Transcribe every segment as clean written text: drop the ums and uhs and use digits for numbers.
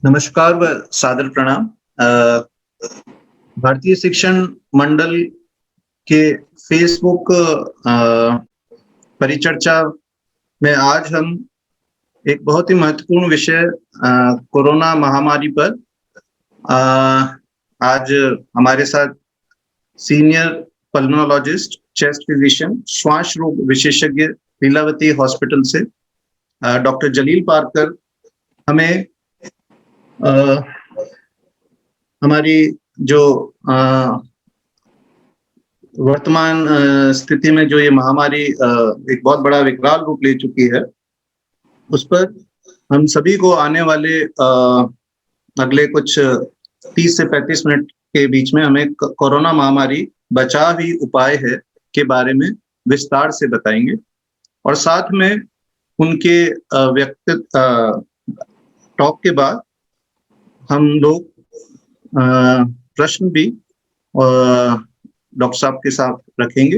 नमस्कार व सादर प्रणाम। भारतीय शिक्षण मंडल के फेसबुक परिचर्चा में आज हम एक बहुत ही महत्वपूर्ण विषय कोरोना महामारी पर अ, आज हमारे साथ सीनियर पल्मोनोलॉजिस्ट, चेस्ट फिजिशियन, श्वास रोग विशेषज्ञ लीलावती हॉस्पिटल से डॉक्टर जलील पारकर हमें अ, हमारी जो वर्तमान स्थिति में जो ये महामारी एक बहुत बड़ा विकराल रूप ले चुकी है, उस पर हम सभी को आने वाले अगले कुछ 30 से 35 मिनट के बीच में हमें कोरोना महामारी बचाव ही उपाय है के बारे में विस्तार से बताएंगे और साथ में उनके व्यक्तित्व टॉक के बाद हम लोग प्रश्न भी डॉक्टर साहब के साथ रखेंगे।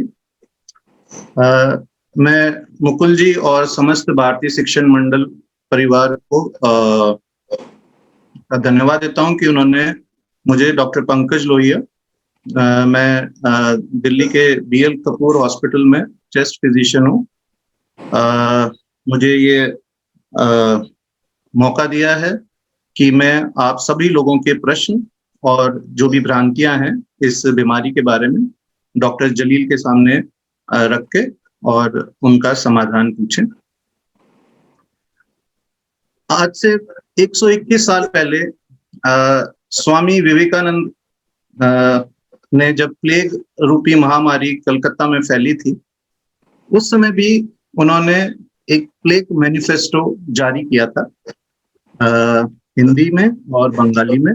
मैं मुकुल जी और समस्त भारतीय शिक्षण मंडल परिवार को धन्यवाद देता हूं कि उन्होंने मुझे डॉक्टर पंकज लोहिया मैं दिल्ली के बीएल कपूर हॉस्पिटल में चेस्ट फिजिशियन हूँ। मुझे ये मौका दिया है कि मैं आप सभी लोगों के प्रश्न और जो भी भ्रांतियां हैं इस बीमारी के बारे में डॉक्टर जलील के सामने रख के और उनका समाधान पूछें। आज से 121 साल पहले स्वामी विवेकानंद ने जब प्लेग रूपी महामारी कलकत्ता में फैली थी, उस समय भी उन्होंने एक प्लेग मैनिफेस्टो जारी किया था हिंदी में और बंगाली में,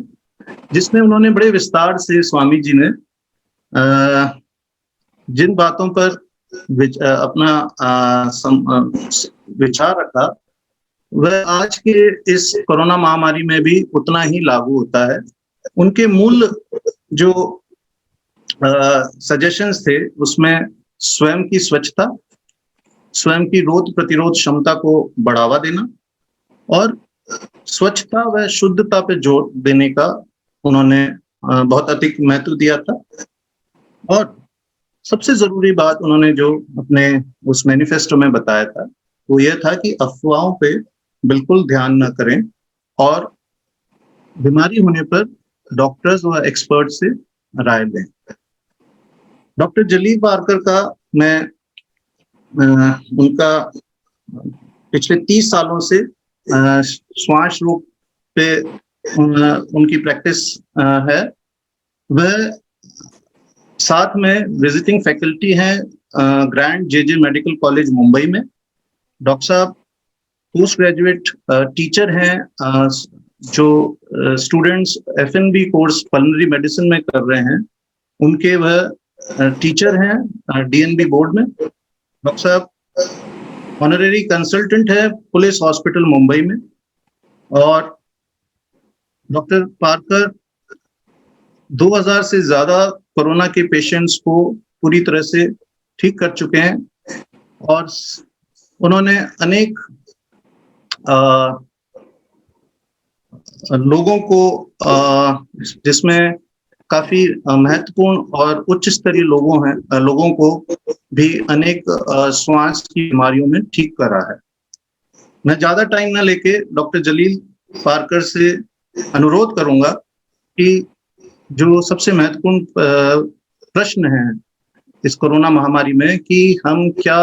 जिसमें उन्होंने बड़े विस्तार से स्वामी जी ने जिन बातों पर अपना विचार रखा वह आज के इस कोरोना महामारी में भी उतना ही लागू होता है। उनके मूल जो सजेशंस थे उसमें स्वयं की स्वच्छता, स्वयं की रोग प्रतिरोध क्षमता को बढ़ावा देना और स्वच्छता व शुद्धता पे जोर देने का उन्होंने बहुत अधिक महत्व दिया था। और सबसे जरूरी बात उन्होंने जो अपने उस मैनिफेस्टो में बताया था वो यह था कि अफवाहों पे बिल्कुल ध्यान न करें और बीमारी होने पर डॉक्टर्स व एक्सपर्ट से राय लें। डॉक्टर जलील पारकर का मैं उनका पिछले 30 सालों से श्वास रोग पे उनकी प्रैक्टिस है। वह साथ में विजिटिंग फैकल्टी हैं grand JJ medical college Mumbai में। डॉक्टर साहब पोस्ट ग्रेजुएट टीचर हैं जो स्टूडेंट्स एफएनबी कोर्स पल्मोनरी मेडिसिन में कर रहे हैं, उनके वह टीचर हैं डीएनबी बोर्ड में। डॉक्टर साहब ऑनरेरी कंसल्टेंट है पुलिस हॉस्पिटल मुंबई में। और डॉक्टर पारकर 2000 से ज्यादा कोरोना के पेशेंट्स को पूरी तरह से ठीक कर चुके हैं और उन्होंने अनेक लोगों को जिसमें काफी महत्वपूर्ण और उच्च स्तरीय लोगों को भी अनेक श्वास की बीमारियों में ठीक करा है। मैं ज्यादा टाइम ना लेके डॉक्टर जलील पारकर से अनुरोध करूंगा कि जो सबसे महत्वपूर्ण प्रश्न है इस कोरोना महामारी में कि हम क्या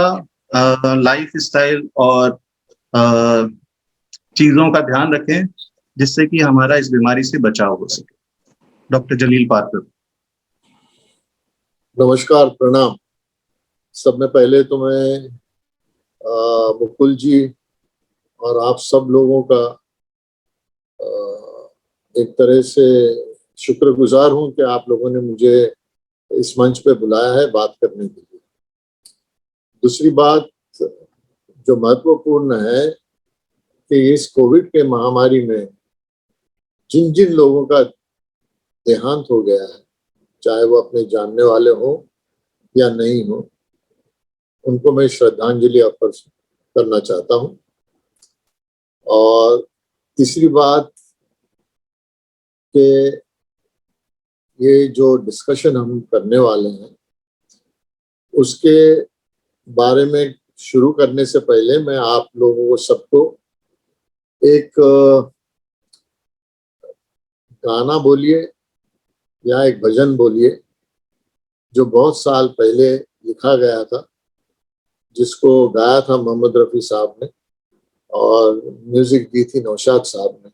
लाइफ स्टाइल और चीजों का ध्यान रखें जिससे कि हमारा इस बीमारी से बचाव हो सके। डॉक्टर जलील पारकर। नमस्कार, प्रणाम। सब में पहले तो मैं मुकुल जी और आप सब लोगों का एक तरह से शुक्रगुजार हूं कि आप लोगों ने मुझे इस मंच पे बुलाया है बात करने के लिए। दूसरी बात जो महत्वपूर्ण है कि इस कोविड के महामारी में जिन जिन लोगों का देहांत हो गया है, चाहे वो अपने जानने वाले हो या नहीं हो, उनको मैं श्रद्धांजलि अर्पण करना चाहता हूं। और तीसरी बात कि ये जो डिस्कशन हम करने वाले हैं उसके बारे में शुरू करने से पहले मैं आप लोगों को सबको एक गाना बोलिए या एक भजन बोलिए जो बहुत साल पहले लिखा गया था, जिसको गाया था मोहम्मद रफ़ी साहब ने और म्यूजिक दी थी नौशाद साहब ने।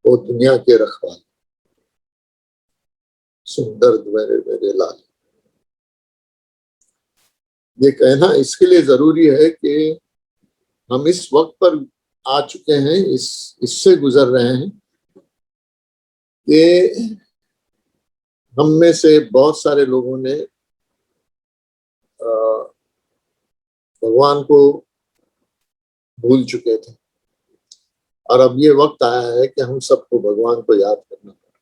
वो दुनिया के रखवाले, सुंदर मेरे मेरे लाल। ये कहना इसके लिए जरूरी है कि हम इस वक्त पर आ चुके हैं, इससे गुजर रहे हैं कि हम में से बहुत सारे लोगों ने भगवान को भूल चुके थे और अब ये वक्त आया है कि हम सबको भगवान को याद करना पड़ेगा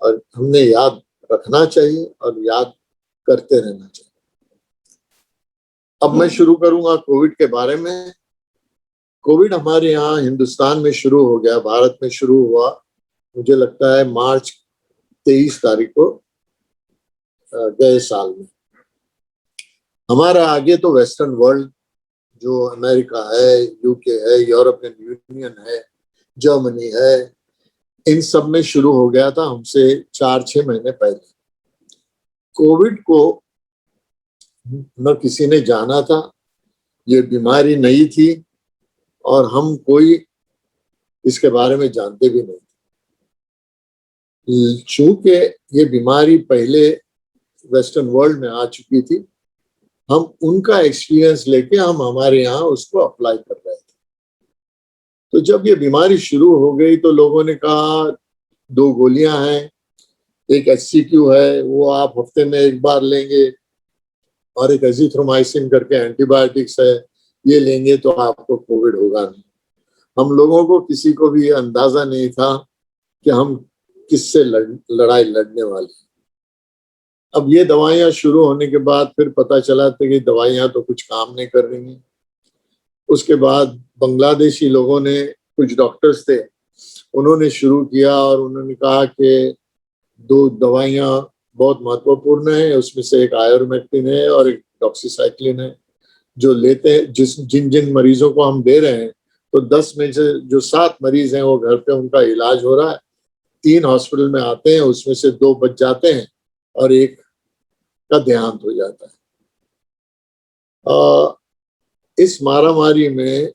और हमने याद रखना चाहिए और याद करते रहना चाहिए। अब मैं शुरू करूंगा कोविड के बारे में। कोविड हमारे यहाँ हिंदुस्तान में शुरू हो गया, भारत में शुरू हुआ, मुझे लगता है मार्च 23 तारीख को गए साल में। हमारा आगे तो वेस्टर्न वर्ल्ड जो अमेरिका है, यूके है, यूरोपियन यूनियन है, जर्मनी है, इन सब में शुरू हो गया था हमसे 4-6 महीने पहले। कोविड को न किसी ने जाना था, ये बीमारी नई थी और हम कोई इसके बारे में जानते भी नहीं थे। चूंकि ये बीमारी पहले वेस्टर्न वर्ल्ड में आ चुकी थी, हम उनका एक्सपीरियंस लेके हम हमारे यहाँ उसको अप्लाई कर रहे थे। तो जब ये बीमारी शुरू हो गई तो लोगों ने कहा 2 गोलियां हैं, एक HCQ है वो आप हफ्ते में 1 बार लेंगे और एक एजिथ्रोमाइसिन करके एंटीबायोटिक्स है, ये लेंगे तो आपको कोविड होगा नहीं। हम लोगों को किसी को भी अंदाजा नहीं था कि हम किससे लड़ाई लड़ने वाले। अब ये दवाइयां शुरू होने के बाद फिर पता चला था कि दवाइयां तो कुछ काम नहीं कर रही हैं। उसके बाद बांग्लादेशी लोगों ने, कुछ डॉक्टर्स थे, उन्होंने शुरू किया और उन्होंने कहा कि 2 दवाइयां बहुत महत्वपूर्ण है, उसमें से एक आयोमेक्टिन है और एक डॉक्सीसाइक्लिन है, जो लेते हैं जिन जिन मरीजों को हम दे रहे हैं, तो 10 में से जो 7 मरीज हैं वो घर पे उनका इलाज हो रहा है, 3 हॉस्पिटल में आते हैं, उसमें से 2 बच जाते हैं और एक का देहांत हो जाता है। इस मारामारी में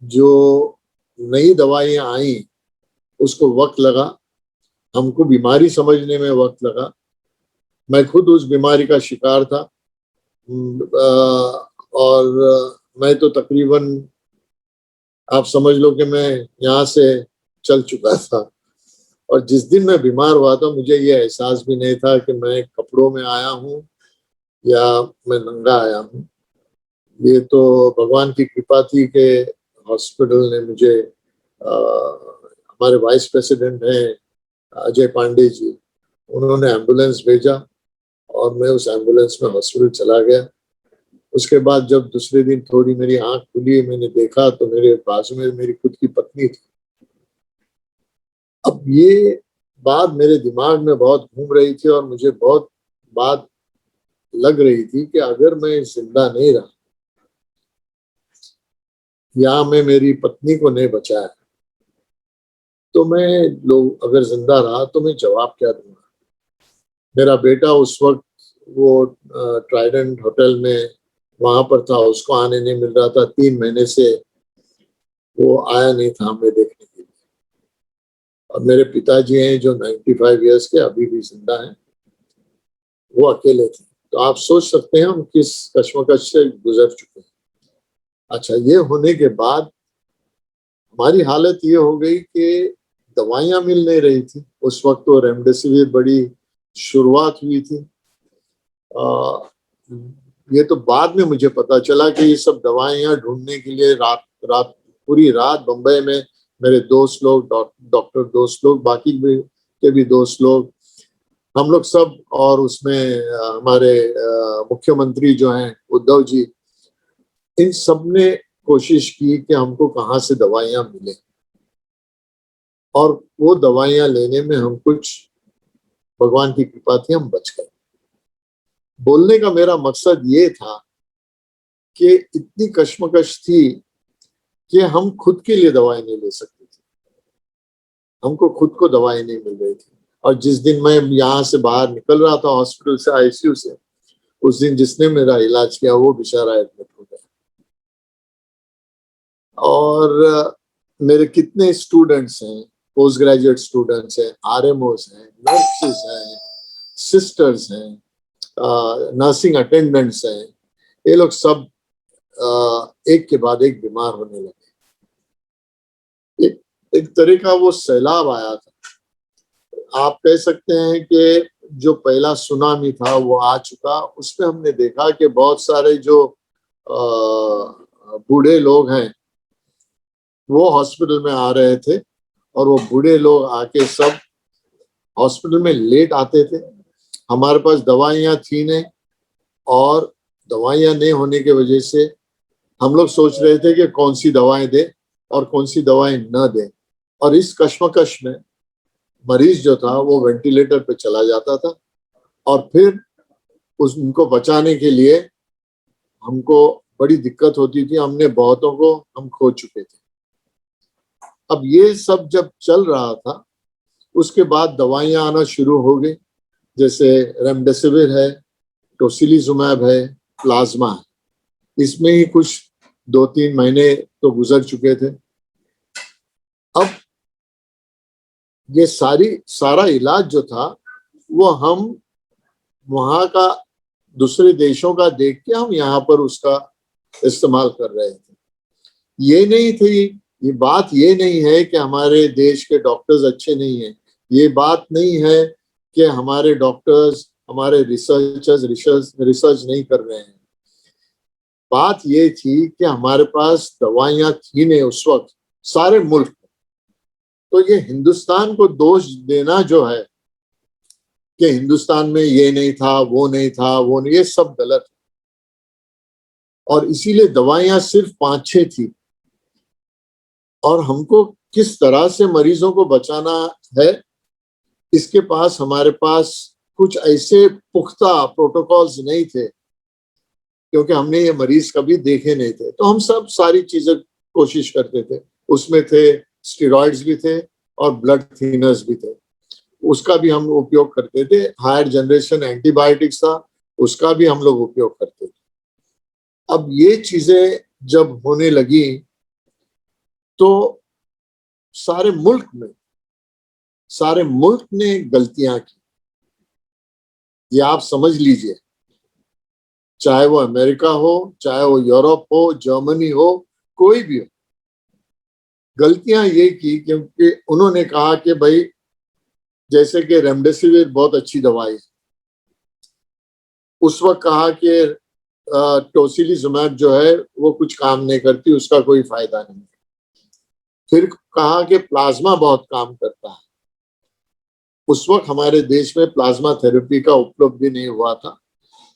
जो नई दवाइयां आई उसको वक्त लगा, हमको बीमारी समझने में वक्त लगा। मैं खुद उस बीमारी का शिकार था और मैं तो तकरीबन आप समझ लो कि मैं यहाँ से चल चुका था और जिस दिन मैं बीमार हुआ था मुझे ये एहसास भी नहीं था कि मैं कपड़ों में आया हूँ या मैं नंगा आया हूँ। ये तो भगवान की कृपा थी कि हॉस्पिटल ने मुझे हमारे वाइस प्रेसिडेंट हैं अजय पांडे जी, उन्होंने एम्बुलेंस भेजा और मैं उस एम्बुलेंस में हॉस्पिटल चला गया। उसके बाद जब दूसरे दिन थोड़ी मेरी आंख खुली, मैंने देखा तो मेरे बाजू में मेरी खुद की पत्नी थी। अब ये बात मेरे दिमाग में बहुत घूम रही थी और मुझे बहुत बात लग रही थी कि अगर मैं जिंदा नहीं रहा या मैं मेरी पत्नी को नहीं बचाया तो मैं लोग अगर जिंदा रहा तो मैं जवाब क्या दूंगा। मेरा बेटा उस वक्त वो ट्राइडेंट होटल में वहां पर था, उसको आने नहीं मिल रहा था, 3 महीने से वो आया नहीं था हमें देखने के लिए। और मेरे पिताजी हैं जो 95 इयर्स के अभी भी जिंदा हैं, वो अकेले थे। तो आप सोच सकते हैं हम किस कश्मकश से गुजर चुके हैं। अच्छा, ये होने के बाद हमारी हालत ये हो गई कि दवाइयां मिल नहीं रही थी। उस वक्त तो रेमडेसिविर बड़ी शुरुआत हुई थी। ये तो बाद में मुझे पता चला कि ये सब दवाइयां ढूंढने के लिए रात पूरी रात बम्बई में मेरे दोस्त लोग, डॉक्टर दोस्त लोग, बाकी के भी दोस्त लोग, हम लोग सब, और उसमें हमारे मुख्यमंत्री जो हैं उद्धव जी, इन सब ने कोशिश की कि हमको कहाँ से दवाइयां मिले। और वो दवाइयां लेने में हम कुछ, भगवान की कृपा थी, हम बच गए। बोलने का मेरा मकसद ये था कि इतनी कश्मकश थी कि हम खुद के लिए दवाई नहीं ले सकते थे, हमको खुद को दवाई नहीं मिल रही थी। और जिस दिन मैं यहाँ से बाहर निकल रहा था हॉस्पिटल से, आईसीयू से, उस दिन जिसने मेरा इलाज किया वो बेचारा एडमिट हो गया। और मेरे कितने स्टूडेंट्स हैं, पोस्ट ग्रेजुएट स्टूडेंट्स हैं, आरएमओस हैं, नर्सेस हैं, सिस्टर्स हैं, नर्सिंग अटेंडेंट्स हैं, ये लोग सब एक के बाद एक बीमार होने लगे। एक तरह का वो सैलाब आया था। आप कह सकते हैं कि जो पहला सुनामी था वो आ चुका। उसमें हमने देखा कि बहुत सारे जो बूढ़े लोग हैं वो हॉस्पिटल में आ रहे थे, और वो बूढ़े लोग आके सब हॉस्पिटल में लेट आते थे। हमारे पास दवाइयाँ थी नहीं, और दवाइयाँ नहीं होने की वजह से हम लोग सोच रहे थे कि कौन सी दवाएं दें और कौन सी दवाएं न दें। और इस कश्मकश में मरीज जो था वो वेंटिलेटर पे चला जाता था, और फिर उनको बचाने के लिए हमको बड़ी दिक्कत होती थी। हमने बहुतों को हम खो चुके थे। अब ये सब जब चल रहा था, उसके बाद दवाइयां आना शुरू हो गई, जैसे रेमडेसिविर है, टोसिलिजुमैब है, प्लाज्मा है। इसमें ही कुछ 2-3 महीने तो गुजर चुके थे। अब ये सारा इलाज जो था वो हम वहां का, दूसरे देशों का देख के हम यहाँ पर उसका इस्तेमाल कर रहे थे। ये बात ये नहीं है कि हमारे देश के डॉक्टर्स अच्छे नहीं हैं। ये बात नहीं है कि हमारे डॉक्टर्स, हमारे रिसर्च नहीं कर रहे हैं। बात ये थी कि हमारे पास दवाइयां थी नहीं उस वक्त सारे मुल्क में। तो ये हिंदुस्तान को दोष देना जो है कि हिंदुस्तान में ये नहीं था, वो नहीं था, वो नहीं, ये सब गलत है। और इसीलिए दवाइयां सिर्फ 5-6 थी, और हमको किस तरह से मरीजों को बचाना है, इसके पास, हमारे पास कुछ ऐसे पुख्ता प्रोटोकॉल्स नहीं थे, क्योंकि हमने ये मरीज कभी देखे नहीं थे। तो हम सब सारी चीजें कोशिश करते थे। उसमें थे स्टेरॉइड्स भी थे और ब्लड थिनर्स भी थे, उसका भी हम उपयोग करते थे। हायर जनरेशन एंटीबायोटिक्स था, उसका भी हम लोग उपयोग करते थे। अब ये चीजें जब होने लगी तो सारे मुल्क ने गलतियां की। ये आप समझ लीजिए, चाहे वो अमेरिका हो, चाहे वो यूरोप हो, जर्मनी हो, कोई भी हो, गलतियां ये की क्योंकि उन्होंने कहा कि भाई, जैसे कि रेमडेसिविर बहुत अच्छी दवाई है, उस वक्त कहा कि टोसिलिजुमैब जो है वो कुछ काम नहीं करती, उसका कोई फायदा नहीं। फिर कहा कि प्लाज्मा बहुत काम करता है। उस वक्त हमारे देश में प्लाज्मा थेरेपी का उपलब्ध भी नहीं हुआ था।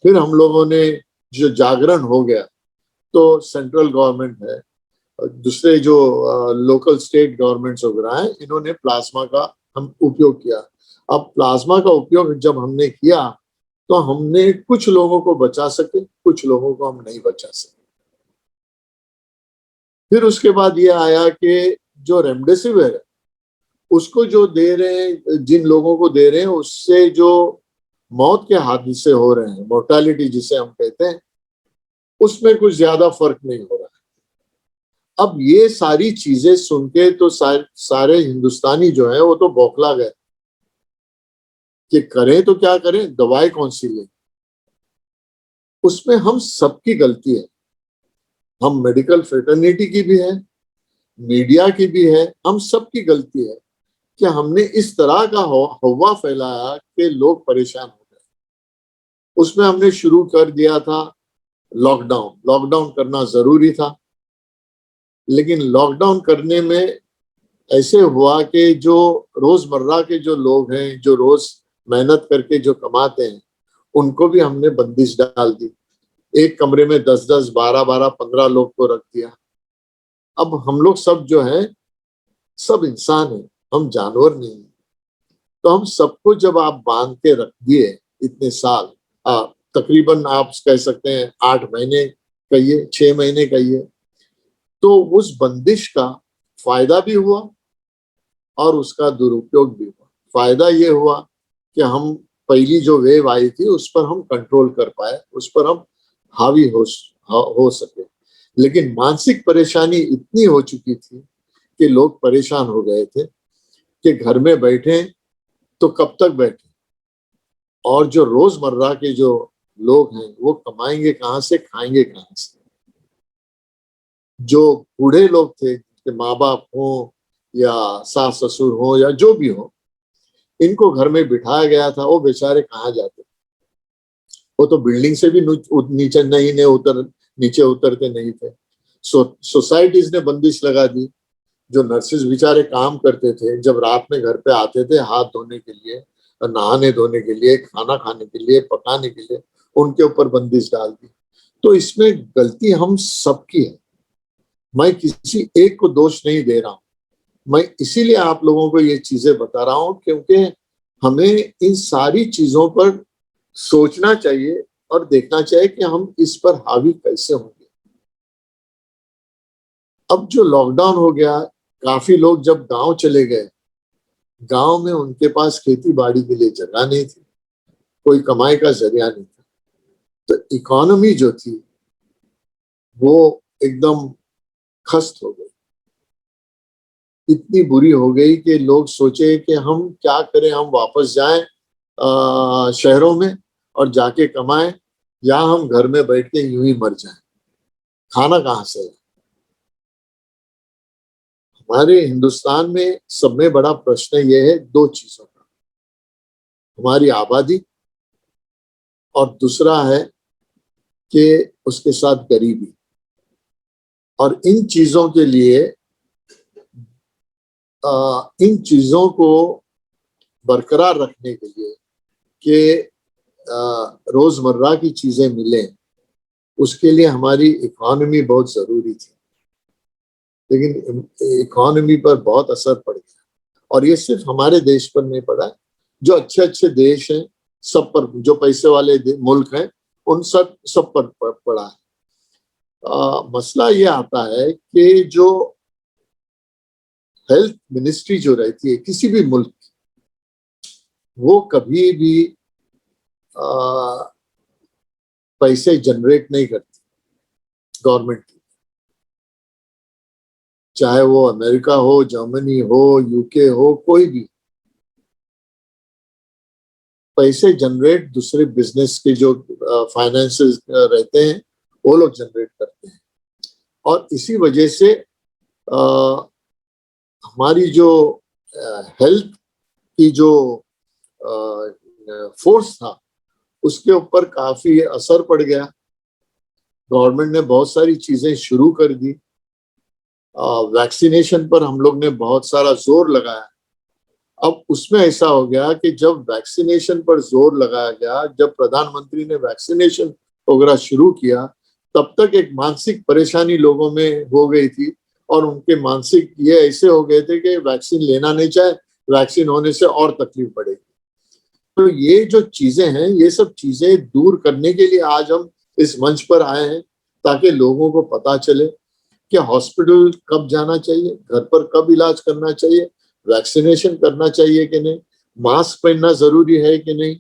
फिर हम लोगों ने, जो जागरण हो गया, तो सेंट्रल गवर्नमेंट है, दूसरे जो लोकल स्टेट गवर्नमेंट्स वगैरह हैं, इन्होंने प्लाज्मा का हम उपयोग किया। अब प्लाज्मा का उपयोग जब हमने किया तो हमने कुछ लोगों को बचा सके, कुछ लोगों को हम नहीं बचा सके। फिर उसके बाद ये आया कि जो रेमडेसिविर है, उसको जो दे रहे हैं, जिन लोगों को दे रहे हैं, उससे जो मौत के हादसे हो रहे हैं, मोर्टालिटी जिसे हम कहते हैं, उसमें कुछ ज्यादा फर्क नहीं हो रहा है। अब ये सारी चीजें सुन के तो सारे हिंदुस्तानी जो है वो तो बौखला गए कि करें तो क्या करें, दवाई कौन सी लें। उसमें हम सबकी गलती है। हम मेडिकल फ्रेटर्निटी की भी है, मीडिया की भी है, हम सबकी गलती है कि हमने इस तरह का हवा फैलाया कि लोग परेशान हो गए। उसमें हमने शुरू कर दिया था लॉकडाउन करना जरूरी था, लेकिन लॉकडाउन करने में ऐसे हुआ कि जो रोजमर्रा के जो लोग हैं, जो रोज मेहनत करके जो कमाते हैं, उनको भी हमने बंदिश डाल दी। एक कमरे में 10-10, 12-12, 15 लोग को रख दिया। अब हम लोग सब जो है, सब इंसान हैं, हम जानवर नहीं हैं। तो हम सबको जब आप बांध के रख दिए इतने साल, तकरीबन आप कह सकते हैं 8 महीने कहिए, 6 महीने कहिए, तो उस बंदिश का फायदा भी हुआ और उसका दुरुपयोग भी हुआ। फायदा ये हुआ कि हम पहली जो वेव आई थी उस पर हम कंट्रोल कर पाए, उस पर हम हावी हो सके। लेकिन मानसिक परेशानी इतनी हो चुकी थी कि लोग परेशान हो गए थे कि घर में बैठे तो कब तक बैठे, और जो रोजमर्रा के जो लोग हैं वो कमाएंगे कहाँ से, खाएंगे कहाँ से। जो बूढ़े लोग थे, जिनके माँ बाप हो या सास ससुर हो या जो भी हो, इनको घर में बिठाया गया था, वो बेचारे कहाँ जाते। वो तो बिल्डिंग से भी नीचे नीचे उतरते नहीं थे। सोसाइटीज ने बंदिश लगा दी। जो नर्सेज बेचारे काम करते थे, जब रात में घर पे आते थे हाथ धोने के लिए, नहाने धोने के लिए, खाना खाने के लिए, पकाने के लिए, उनके ऊपर बंदिश डाल दी। तो इसमें गलती हम सबकी है। मैं किसी एक को दोष नहीं दे रहा हूं। मैं इसीलिए आप लोगों को ये चीजें बता रहा हूं क्योंकि हमें इन सारी चीजों पर सोचना चाहिए और देखना चाहिए कि हम इस पर हावी कैसे होंगे। अब जो लॉकडाउन हो गया, काफी लोग जब गांव चले गए, गांव में उनके पास खेती बाड़ी के लिए जगह नहीं थी, कोई कमाई का जरिया नहीं था। तो इकोनॉमी जो थी वो एकदम खस्त हो गई, इतनी बुरी हो गई कि लोग सोचे कि हम क्या करें, हम वापस जाएं शहरों में और जाके कमाएं, या हम घर में बैठ के यूं ही मर जाएं। खाना कहाँ से है? हमारे हिंदुस्तान में सब में बड़ा प्रश्न ये है दो चीजों का, हमारी आबादी और दूसरा है कि उसके साथ गरीबी। और इन चीजों के लिए इन चीजों को बरकरार रखने के लिए कि रोजमर्रा की चीजें मिलें, उसके लिए हमारी इकोनॉमी बहुत जरूरी थी। लेकिन इकोनॉमी पर बहुत असर पड़ गया, और ये सिर्फ हमारे देश पर नहीं पड़ा, जो अच्छे अच्छे देश हैं सब पर, जो पैसे वाले मुल्क हैं उन सब पर पड़ा है। मसला ये आता है कि जो हेल्थ मिनिस्ट्री जो रहती है किसी भी मुल्क की, वो कभी भी पैसे जनरेट नहीं करती गवर्नमेंट की, चाहे वो अमेरिका हो, जर्मनी हो, यूके हो, कोई भी। पैसे जनरेट दूसरे बिजनेस के जो फाइनेंसेस रहते हैं वो लोग जनरेट करते हैं। और इसी वजह से हमारी जो हेल्थ की जो फोर्स था उसके ऊपर काफी असर पड़ गया। गवर्नमेंट ने बहुत सारी चीजें शुरू कर दी। वैक्सीनेशन पर हम लोग ने बहुत सारा जोर लगाया। अब उसमें ऐसा हो गया कि जब वैक्सीनेशन पर जोर लगाया गया, जब प्रधानमंत्री ने वैक्सीनेशन वगैरह शुरू किया, तब तक एक मानसिक परेशानी लोगों में हो गई थी, और उनके मानसिक ये ऐसे हो गए थे कि वैक्सीन लेना नहीं चाहे, वैक्सीन होने से और तकलीफ बढ़ेगी। तो ये जो चीजें हैं, ये सब चीजें दूर करने के लिए आज हम इस मंच पर आए हैं, ताकि लोगों को पता चले कि हॉस्पिटल कब जाना चाहिए, घर पर कब इलाज करना चाहिए, वैक्सीनेशन करना चाहिए कि नहीं, मास्क पहनना जरूरी है कि नहीं,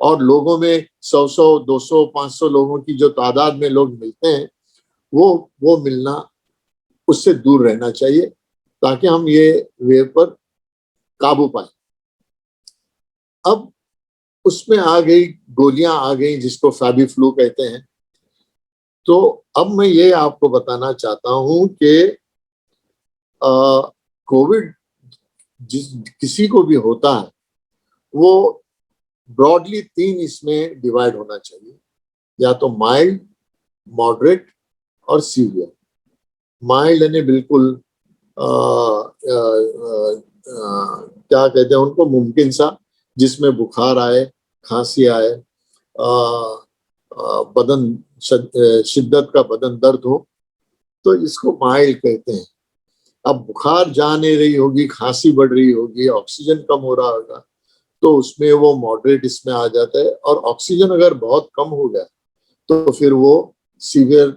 और लोगों में 100 200 500 लोगों की जो तादाद में लोग मिलते हैं वो मिलना, उससे दूर रहना चाहिए, ताकि हम ये वेव पर काबू पाए। अब उसमें आ गई, गोलियां आ गई जिसको फैबी फ्लू कहते हैं। तो अब मैं ये आपको बताना चाहता हूं कि कोविड जिस किसी को भी होता है वो ब्रॉडली 3 इसमें डिवाइड होना चाहिए, या तो माइल्ड, मॉडरेट और सीवियर। माइल्ड यानी बिल्कुल क्या कहते हैं उनको, मुमकिन सा, जिसमें बुखार आए, खांसी आए, बदन शिद्दत का बदन दर्द हो, तो इसको माइल्ड कहते हैं। अब बुखार जा नहीं रही होगी, खांसी बढ़ रही होगी, ऑक्सीजन कम हो रहा होगा, तो उसमें वो मॉडरेट इसमें आ जाता है। और ऑक्सीजन अगर बहुत कम हो गया तो फिर वो सीवियर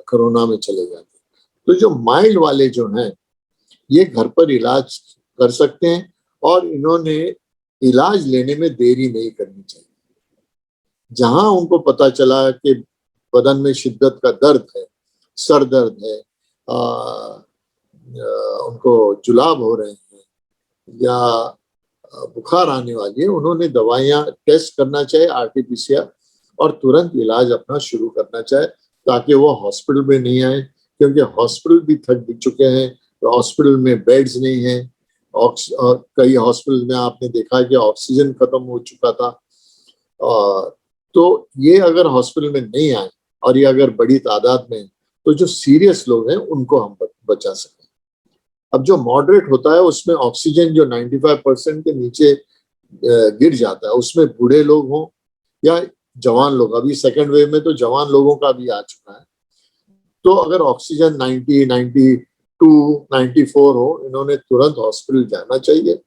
कोरोना में चले जाते हैं। तो जो माइल्ड वाले जो हैं ये घर पर इलाज कर सकते हैं, और इन्होंने इलाज लेने में देरी नहीं करनी चाहिए। जहां उनको पता चला कि बदन में शिद्दत का दर्द है, सर दर्द है, उनको जुलाब हो रहे हैं या बुखार आने वाली है, उन्होंने दवाइयां टेस्ट करना चाहिए आरटीपीसीआर, और तुरंत इलाज अपना शुरू करना चाहिए, ताकि वो हॉस्पिटल में नहीं आए, क्योंकि हॉस्पिटल भी थक चुके हैं। तो हॉस्पिटल में बेड्स नहीं है, कई हॉस्पिटल में आपने देखा है कि ऑक्सीजन खत्म हो चुका था। तो ये अगर हॉस्पिटल में नहीं आए और ये अगर बड़ी तादाद में, तो जो सीरियस लोग हैं उनको हम बचा सकें। अब जो मॉडरेट होता है उसमें ऑक्सीजन जो 95% के नीचे गिर जाता है, उसमें बूढ़े लोग हों या जवान लोग, अभी सेकेंड वेव में तो जवान लोगों का भी आ चुका है, तो अगर ऑक्सीजन 90, 92, 94 हो, इन्होंने तुरंत हॉस्पिटल जाना चाहिए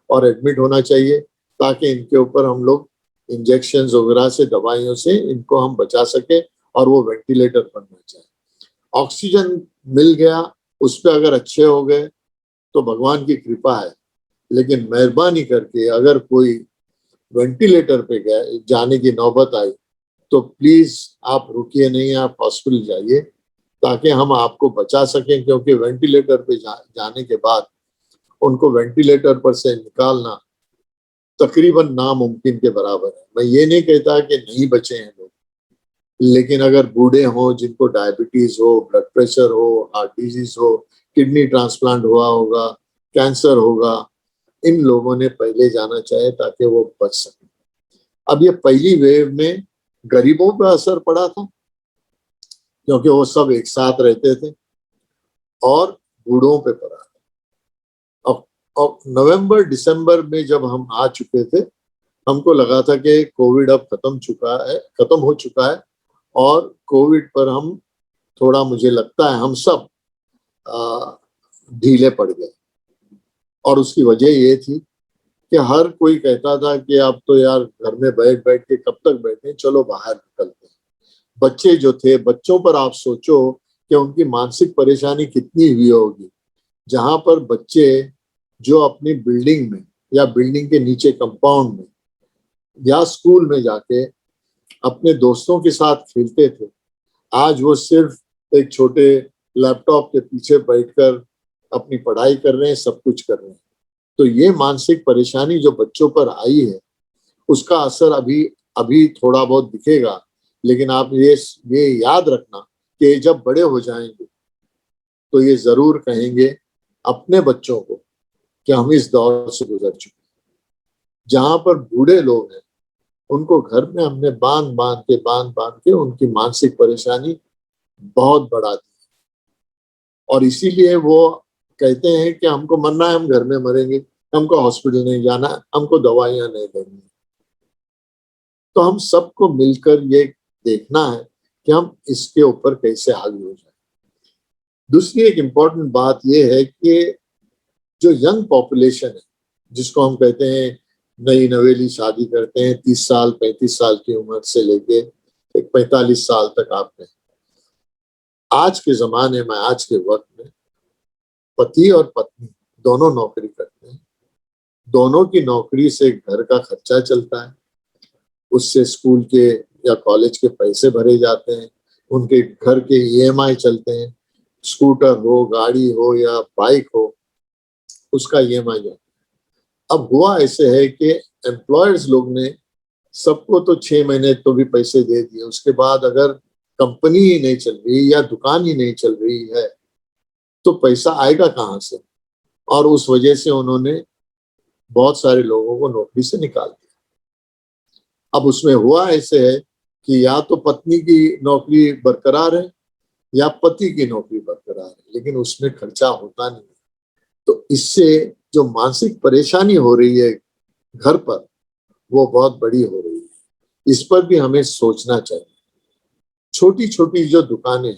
और एडमिट होना चाहिए, ताकि इनके ऊपर हम लोग इंजेक्शन वगैरह से, दवाइयों से इनको हम बचा सके, और वो वेंटिलेटर पर न जाए। ऑक्सीजन मिल गया, उस पर अगर अच्छे हो गए तो भगवान की कृपा है, लेकिन मेहरबानी करके अगर कोई वेंटिलेटर पे गए जाने की नौबत आई तो प्लीज आप रुकिए नहीं, आप हॉस्पिटल जाइए, ताकि हम आपको बचा सकें, क्योंकि वेंटिलेटर पे जाने के बाद उनको वेंटिलेटर पर से निकालना तकरीबन नामुमकिन के बराबर है। मैं ये नहीं कहता कि नहीं बचे हैं लोग, लेकिन अगर बूढ़े हों, जिनको डायबिटीज हो, ब्लड प्रेशर हो, हार्ट डिजीज हो, किडनी ट्रांसप्लांट हुआ होगा, कैंसर होगा, इन लोगों ने पहले जाना चाहिए ताकि वो बच सके। अब ये पहली वेव में गरीबों पर असर पड़ा था, क्योंकि वो सब एक साथ रहते थे, और बूढ़ों पे पड़ा था। अब नवंबर दिसंबर में जब हम आ चुके थे, हमको लगा था कि कोविड अब खत्म हो चुका है, और कोविड पर हम थोड़ा, मुझे लगता है हम सब ढीले पड़ गए। और उसकी वजह ये थी कि हर कोई कहता था कि अब तो यार घर में बैठ बैठ के कब तक बैठे, चलो बाहर निकलते हैं। बच्चे जो थे, बच्चों पर आप सोचो कि उनकी मानसिक परेशानी कितनी हुई होगी, जहां पर बच्चे जो अपनी बिल्डिंग में या बिल्डिंग के नीचे कंपाउंड में या स्कूल में जाके अपने दोस्तों के साथ खेलते थे, आज वो सिर्फ एक छोटे लैपटॉप के पीछे बैठकर अपनी पढ़ाई कर रहे हैं, सब कुछ कर रहे हैं। तो ये मानसिक परेशानी जो बच्चों पर आई है, उसका असर अभी अभी थोड़ा बहुत दिखेगा, लेकिन आप ये याद रखना कि जब बड़े हो जाएंगे तो ये जरूर कहेंगे अपने बच्चों को कि हम इस दौर से गुजर चुके हैं। जहां पर बूढ़े लोग हैं, उनको घर में हमने बांध बांध के उनकी मानसिक परेशानी बहुत बढ़ा दी, और इसीलिए वो कहते हैं कि हमको मरना है, हम घर में मरेंगे, हमको हॉस्पिटल नहीं जाना, हमको दवाइयां नहीं लेनी। तो हम सबको मिलकर ये देखना है कि हम इसके ऊपर कैसे हावी हो जाए। दूसरी एक इम्पोर्टेंट बात यह है कि जो यंग पॉपुलेशन है, जिसको हम कहते हैं नई नवेली शादी करते हैं, 30 साल 35 साल की उम्र से लेके 45 साल तक, आपने आज के जमाने में, आज के वक्त में पति और पत्नी दोनों नौकरी करते हैं, दोनों की नौकरी से घर का खर्चा चलता है, उससे स्कूल के या कॉलेज के पैसे भरे जाते हैं, उनके घर के ईएमआई चलते हैं, स्कूटर हो, गाड़ी हो या बाइक हो, उसका ईएमआई जाता है। अब हुआ ऐसे है कि एम्प्लॉयर्स लोग ने सबको तो 6 महीने तो भी पैसे दे दिए, उसके बाद अगर कंपनी ही नहीं चल रही या दुकान ही नहीं चल रही है तो पैसा आएगा कहाँ से? और उस वजह से उन्होंने बहुत सारे लोगों को नौकरी से निकाल दिया। अब उसमें हुआ ऐसे है कि या तो पत्नी की नौकरी बरकरार है या पति की नौकरी बरकरार है, लेकिन उसमें खर्चा होता नहीं। तो इससे जो मानसिक परेशानी हो रही है घर पर, वो बहुत बड़ी हो रही है। इस पर भी हमें सोचना चाहिए। छोटी छोटी जो दुकानें,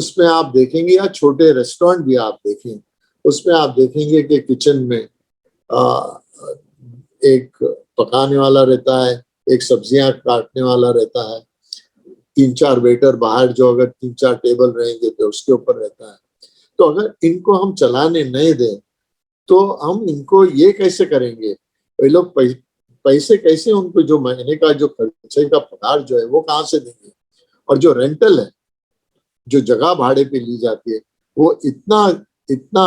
उसमें आप देखेंगे, या छोटे रेस्टोरेंट भी आप देखें, उसमें आप देखेंगे कि किचन में एक पकाने वाला रहता है, एक सब्जियां काटने वाला रहता है, 3-4 वेटर बाहर, जो अगर 3-4 टेबल रहेंगे तो उसके ऊपर रहता है। तो अगर इनको हम चलाने नहीं दें तो हम इनको ये कैसे करेंगे, ये लोग पैसे कैसे, उनको जो महीने का जो खर्चे का पगार जो है वो कहाँ से देंगे। और जो रेंटल है, जो जगह भाड़े पे ली जाती है, वो इतना इतना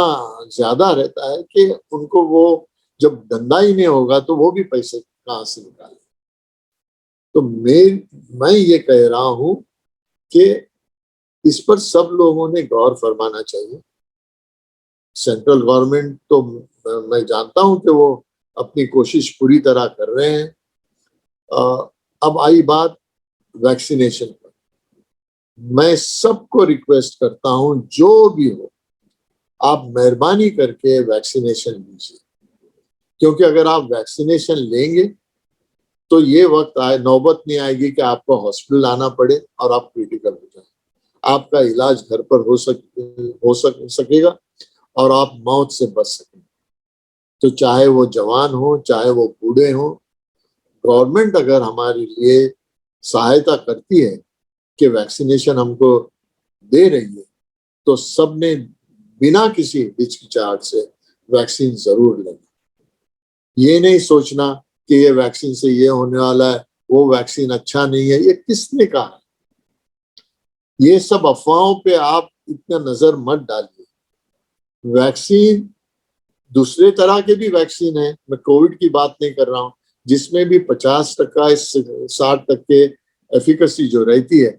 ज्यादा रहता है कि उनको वो जब धंधा ही नहीं होगा तो वो भी पैसे कहाँ से निकाले। तो मैं ये कह रहा हूं कि इस पर सब लोगों ने गौर फरमाना चाहिए। सेंट्रल गवर्नमेंट तो मैं जानता हूं कि वो अपनी कोशिश पूरी तरह कर रहे हैं। अब आई बात वैक्सीनेशन पर। मैं सबको रिक्वेस्ट करता हूं, जो भी हो, आप मेहरबानी करके वैक्सीनेशन लीजिए, क्योंकि अगर आप वैक्सीनेशन लेंगे तो ये वक्त आए, नौबत नहीं आएगी कि आपको हॉस्पिटल आना पड़े और आप क्रिटिकल हो जाए। आपका इलाज घर पर हो सकेगा और आप मौत से बच सकेंगे। तो चाहे वो जवान हो, चाहे वो बूढ़े हो, गवर्नमेंट अगर हमारे लिए सहायता करती है कि वैक्सीनेशन हमको दे रही है, तो सबने बिना किसी हिचकिचाहट से वैक्सीन जरूर लें। ये नहीं सोचना कि ये वैक्सीन से ये होने वाला है, वो वैक्सीन अच्छा नहीं है, ये किसने कहा। ये सब अफवाहों पे आप इतना नजर मत डालिए। वैक्सीन दूसरे तरह के भी वैक्सीन है, मैं कोविड की बात नहीं कर रहा हूं, जिसमें भी 50% 60% एफिकेसी जो रहती है,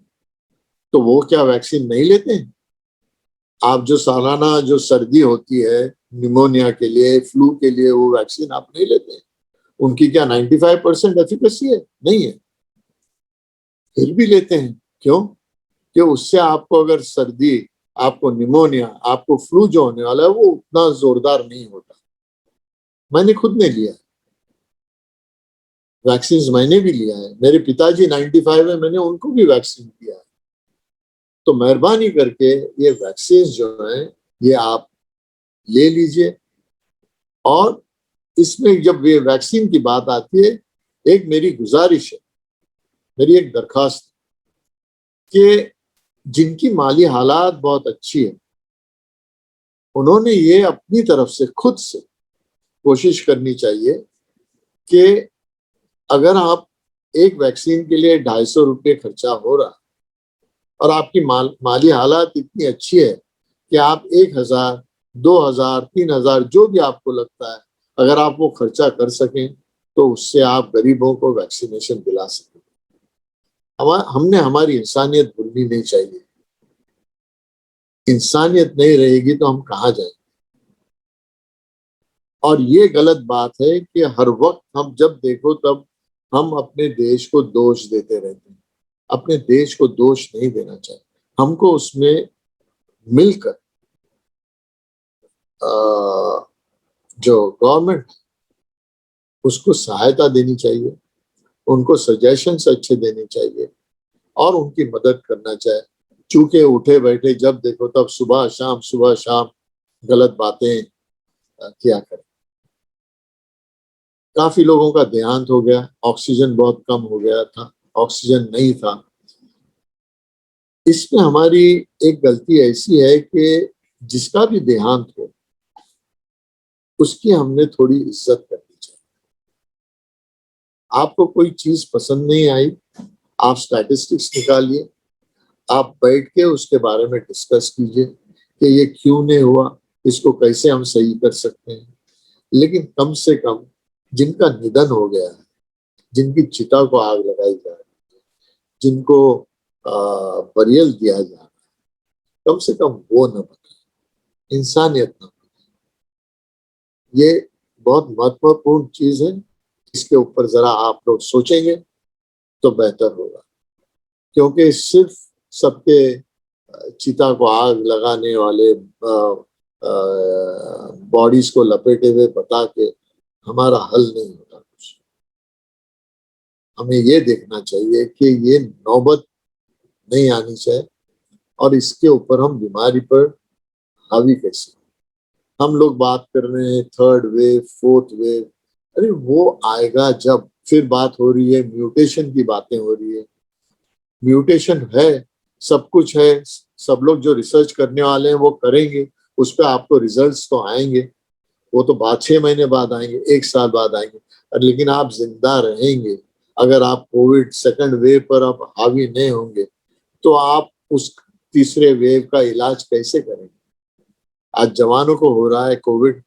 तो वो क्या वैक्सीन नहीं लेते हैं? आप जो सालाना जो सर्दी होती है निमोनिया के लिए, फ्लू के लिए, वो वैक्सीन आप नहीं लेते हैं? उनकी क्या 95% एफिकेसी है? नहीं है, फिर भी लेते हैं। क्यों? कि उससे आपको अगर सर्दी, आपको निमोनिया, आपको फ्लू जो होने वाला है वो उतना जोरदार नहीं होता। मैंने खुद ने लिया वैक्सीन, मैंने भी लिया है। मेरे पिताजी 95 है, मैंने उनको भी वैक्सीन दिया है। तो मेहरबानी करके ये वैक्सीन जो है ये आप ले लीजिए। और इसमें जब ये वैक्सीन की बात आती है, एक मेरी गुजारिश है, मेरी एक दरखास्त, कि जिनकी माली हालात बहुत अच्छी है, उन्होंने ये अपनी तरफ से खुद से कोशिश करनी चाहिए कि अगर आप एक वैक्सीन के लिए 250 रुपये खर्चा हो रहा और आपकी माली हालात इतनी अच्छी है कि आप 1000, 2000, 3000 जो भी आपको लगता है, अगर आप वो खर्चा कर सकें तो उससे आप गरीबों को वैक्सीनेशन दिला सकें। हमने हमारी इंसानियत भूलनी नहीं चाहिए। इंसानियत नहीं रहेगी तो हम कहाँ जाएंगे। और ये गलत बात है कि हर वक्त हम जब देखो तब हम अपने देश को दोष देते रहते हैं। अपने देश को दोष नहीं देना चाहिए, हमको उसमें मिलकर जो गवर्नमेंट उसको सहायता देनी चाहिए, उनको सजेशंस अच्छे देने चाहिए और उनकी मदद करना चाहिए। चूंकि उठे बैठे जब देखो तब सुबह शाम गलत बातें किया करें। काफी लोगों का देहांत हो गया, ऑक्सीजन बहुत कम हो गया था, ऑक्सीजन नहीं था। इसमें हमारी एक गलती ऐसी है कि जिसका भी देहांत हो उसकी हमने थोड़ी इज्जत करनी चाहिए। आपको कोई चीज पसंद नहीं आई, आप स्टैटिस्टिक्स निकालिए, आप बैठ के उसके बारे में डिस्कस कीजिए कि ये क्यों नहीं हुआ, इसको कैसे हम सही कर सकते हैं। लेकिन कम से कम जिनका निधन हो गया है, जिनकी चिता को आग लगाई जा रही है, जिनको बरियल दिया जा रहा है, कम से कम वो न बने, इंसानियत न बने। ये बहुत महत्वपूर्ण चीज है, इसके ऊपर जरा आप लोग सोचेंगे तो बेहतर होगा। क्योंकि सिर्फ सबके चिता को आग लगाने वाले, बॉडीज को लपेटे हुए बता के हमारा हल नहीं होता कुछ। हमें ये देखना चाहिए कि ये नौबत नहीं आनी चाहिए और इसके ऊपर हम बीमारी पर हावी कैसे। हम लोग बात कर रहे हैं थर्ड वेव, फोर्थ वेव, अरे वो आएगा जब। फिर बात हो रही है म्यूटेशन की, बातें हो रही है। म्यूटेशन है, सब कुछ है, सब लोग जो रिसर्च करने वाले हैं वो करेंगे, उस पर आपको रिजल्ट्स तो आएंगे। वो तो बाद 6 महीने बाद आएंगे, 1 साल बाद आएंगे, लेकिन आप जिंदा रहेंगे। अगर आप कोविड सेकंड वेव पर आप हावी नहीं होंगे तो आप उस तीसरे वेव का इलाज कैसे करेंगे। आज जवानों को हो रहा है कोविड,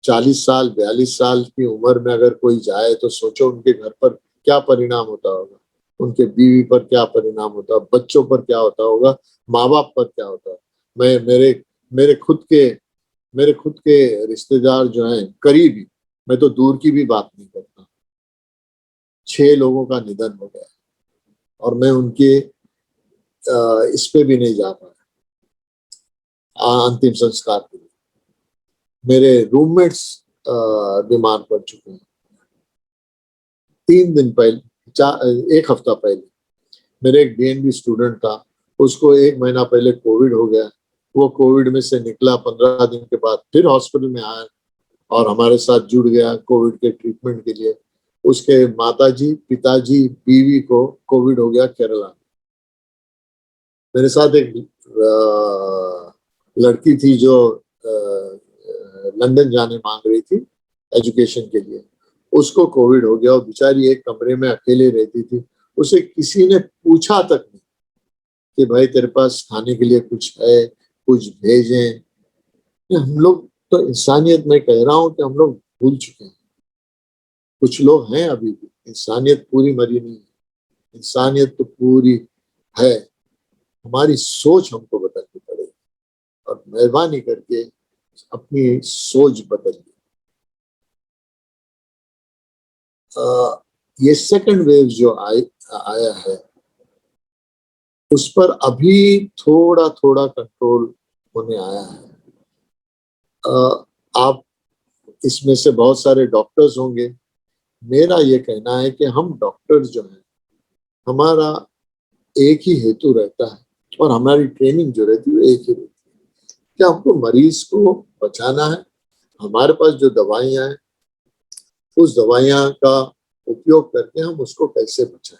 40 साल 42 साल की उम्र में अगर कोई जाए तो सोचो उनके घर पर क्या परिणाम होता होगा, उनके बीवी पर क्या परिणाम होता, बच्चों पर क्या होता होगा, माँ बाप पर क्या होता। मैं मेरे खुद के रिश्तेदार जो हैं करीबी, मैं तो दूर की भी बात नहीं करता, 6 लोगों का निधन हो गया और मैं उनके इस पे भी नहीं जा पाया अंतिम संस्कार के लिए। मेरे रूममेट्स बीमार पड़ चुके हैं। 3 दिन पहले, 1 हफ्ता पहले मेरे एक डीएनबी स्टूडेंट था, उसको 1 महीना पहले कोविड हो गया। वो कोविड में से निकला, 15 दिन के बाद फिर हॉस्पिटल में आया और हमारे साथ जुड़ गया कोविड के ट्रीटमेंट के लिए। उसके माताजी, पिताजी, बीवी को कोविड हो गया केरला में। मेरे साथ एक लड़की थी जो लंदन जाने मांग रही थी एजुकेशन के लिए, उसको कोविड हो गया और बेचारी एक कमरे में अकेले रहती थी। उसे किसी ने पूछा तक नहीं कि भाई तेरे पास खाने के लिए कुछ है, कुछ भेजें। हम लोग तो इंसानियत, में कह रहा हूं कि हम लोग भूल चुके हैं। कुछ लोग हैं अभी भी, इंसानियत पूरी मरी नहीं है, इंसानियत तो पूरी है। हमारी सोच हमको बदलनी पड़ेगी और मेहरबानी करके अपनी सोच बदलिए। ये सेकंड वेव जो आया है उस पर अभी थोड़ा थोड़ा कंट्रोल होने आया है। आप इसमें से बहुत सारे डॉक्टर्स होंगे। मेरा ये कहना है कि हम डॉक्टर्स जो हैं, हमारा एक ही हेतु रहता है और हमारी ट्रेनिंग जो रहती है वो एक ही रहती है कि हमको मरीज को बचाना है। हमारे पास जो दवाइयां हैं उस दवाइयां का उपयोग करके हम उसको कैसे बचाएं।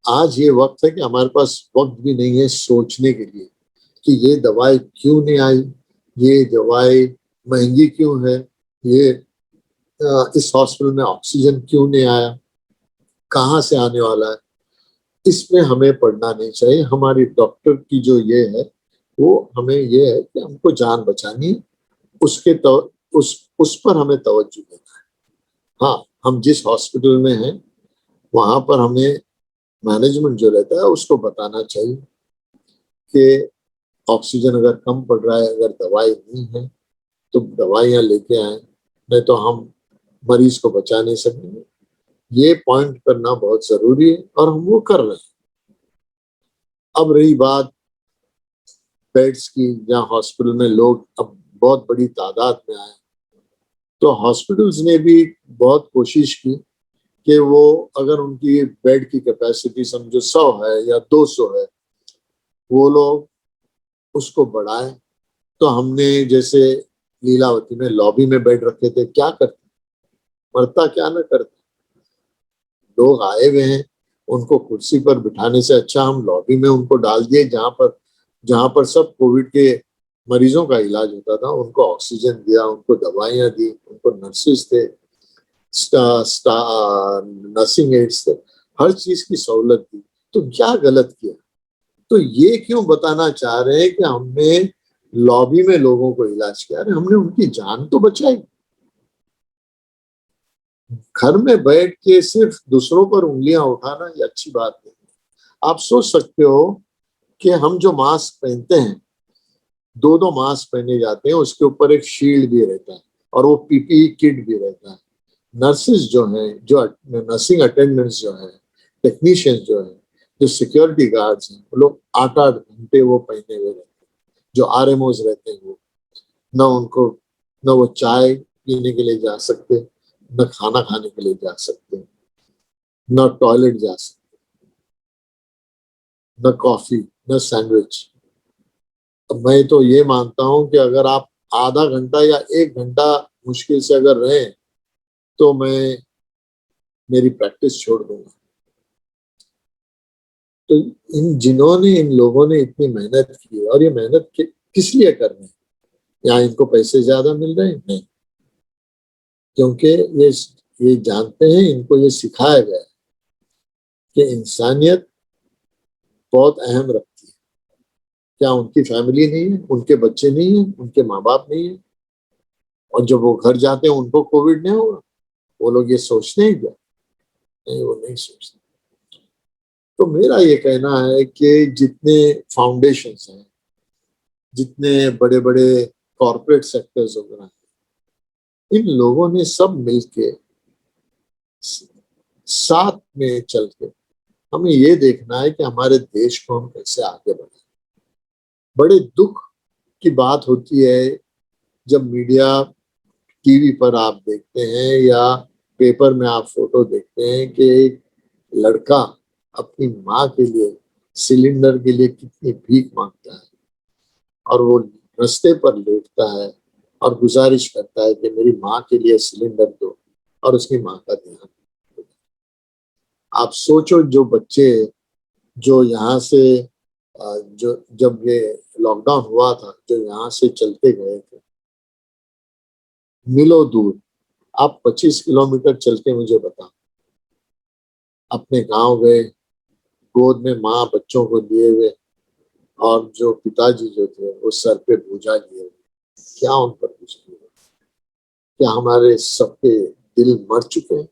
आज ये वक्त है कि हमारे पास वक्त भी नहीं है सोचने के लिए कि ये दवाई क्यों नहीं आई, ये दवाई महंगी क्यों है, ये इस हॉस्पिटल में ऑक्सीजन क्यों नहीं आया, कहाँ से आने वाला है। इसमें हमें पढ़ना नहीं चाहिए। हमारी डॉक्टर की जो ये है वो हमें ये है कि हमको जान बचानी है, उस पर हमें तवज्जो देना है। हाँ, हम जिस हॉस्पिटल में हैं वहां पर हमें मैनेजमेंट जो रहता है उसको बताना चाहिए कि ऑक्सीजन अगर कम पड़ रहा है, अगर दवाई नहीं है तो दवाइयां लेके आए, नहीं तो हम मरीज को बचा नहीं सकेंगे। ये पॉइंट करना बहुत जरूरी है और हम वो कर रहे हैं। अब रही बात बेड्स की, जहाँ हॉस्पिटल में लोग अब बहुत बड़ी तादाद में आए, तो हॉस्पिटल्स ने भी बहुत कोशिश की कि वो अगर उनकी बेड की कैपेसिटी समझो 100 है या 200 है, वो लोग उसको बढ़ाएं। तो हमने जैसे लीलावती में लॉबी में बेड रखे थे, क्या करते, मरता क्या ना करते। लोग आए हुए हैं, उनको कुर्सी पर बिठाने से अच्छा हम लॉबी में उनको डाल दिए, जहां पर सब कोविड के मरीजों का इलाज होता था। उनको ऑक्सीजन दिया, उनको दवाइयां दी, उनको नर्सेस थे, नर्सिंग एड्स थे, हर चीज की सहूलत दी। तो क्या गलत किया। तो ये क्यों बताना चाह रहे हैं कि हमने लॉबी में लोगों को इलाज किया, अरे हमने उनकी जान तो बचाई। घर में बैठ के सिर्फ दूसरों पर उंगलियां उठाना ये अच्छी बात नहीं। आप सोच सकते हो कि हम जो मास्क पहनते हैं, 2 मास्क पहने जाते हैं, उसके ऊपर एक शील्ड भी रहता है और वो पीपीई किट भी रहता है। नर्सेज जो हैं, जो नर्सिंग अटेंडेंट्स जो है, टेक्नीशियंस जो है, जो सिक्योरिटी गार्ड्स हैं, वो लोग 8-8 घंटे वो पहने हुए रहते हैं। जो आरएमओज रहते हैं वो न वो चाय पीने के लिए जा सकते, न खाना खाने के लिए जा सकते, न टॉयलेट जा सकते। न कॉफी, न सैंडविच। अब मैं तो ये मानता हूं कि अगर आप आधा घंटा या 1 घंटा मुश्किल से अगर रहें तो मैं मेरी प्रैक्टिस छोड़ दूंगा। तो इन लोगों ने इतनी मेहनत की, और ये मेहनत किस लिए कर रहे हैं? या इनको पैसे ज्यादा मिल रहे हैं? नहीं, क्योंकि ये जानते हैं, इनको ये सिखाया गया है कि इंसानियत बहुत अहम रखती है। क्या उनकी फैमिली नहीं है, उनके बच्चे नहीं है, उनके माँ बाप नहीं है, और जब वो घर जाते हैं उनको कोविड नहीं होगा? वो लोग ये सोचते हैं क्या? नहीं, वो नहीं सोचते। तो मेरा ये कहना है कि जितने फाउंडेशंस हैं, जितने बड़े बड़े कॉरपोरेट सेक्टर्स वगैरह हैं, इन लोगों ने सब मिलके साथ में चल के हमें ये देखना है कि हमारे देश को हम कैसे आगे बढ़ाएं। बड़े दुख की बात होती है जब मीडिया, टीवी पर आप देखते हैं या पेपर में आप फोटो देखते हैं कि एक लड़का अपनी माँ के लिए सिलेंडर के लिए कितनी भीख मांगता है, और वो रास्ते पर लेटता है और गुजारिश करता है कि मेरी माँ के लिए सिलेंडर दो, और उसकी माँ का ध्यान रखो। आप सोचो, जो बच्चे जो यहाँ से जो जब ये लॉकडाउन हुआ था, जो यहाँ से चलते गए थे मीलों दूर, आप 25 किलोमीटर चल के मुझे बताओ, अपने गांव गए, गोद में माँ बच्चों को लिए हुए, और जो पिताजी जो थे वो सर पे बोझा लिए हुए, क्या उन पर गुजरी? क्या हमारे सबके दिल मर चुके हैं?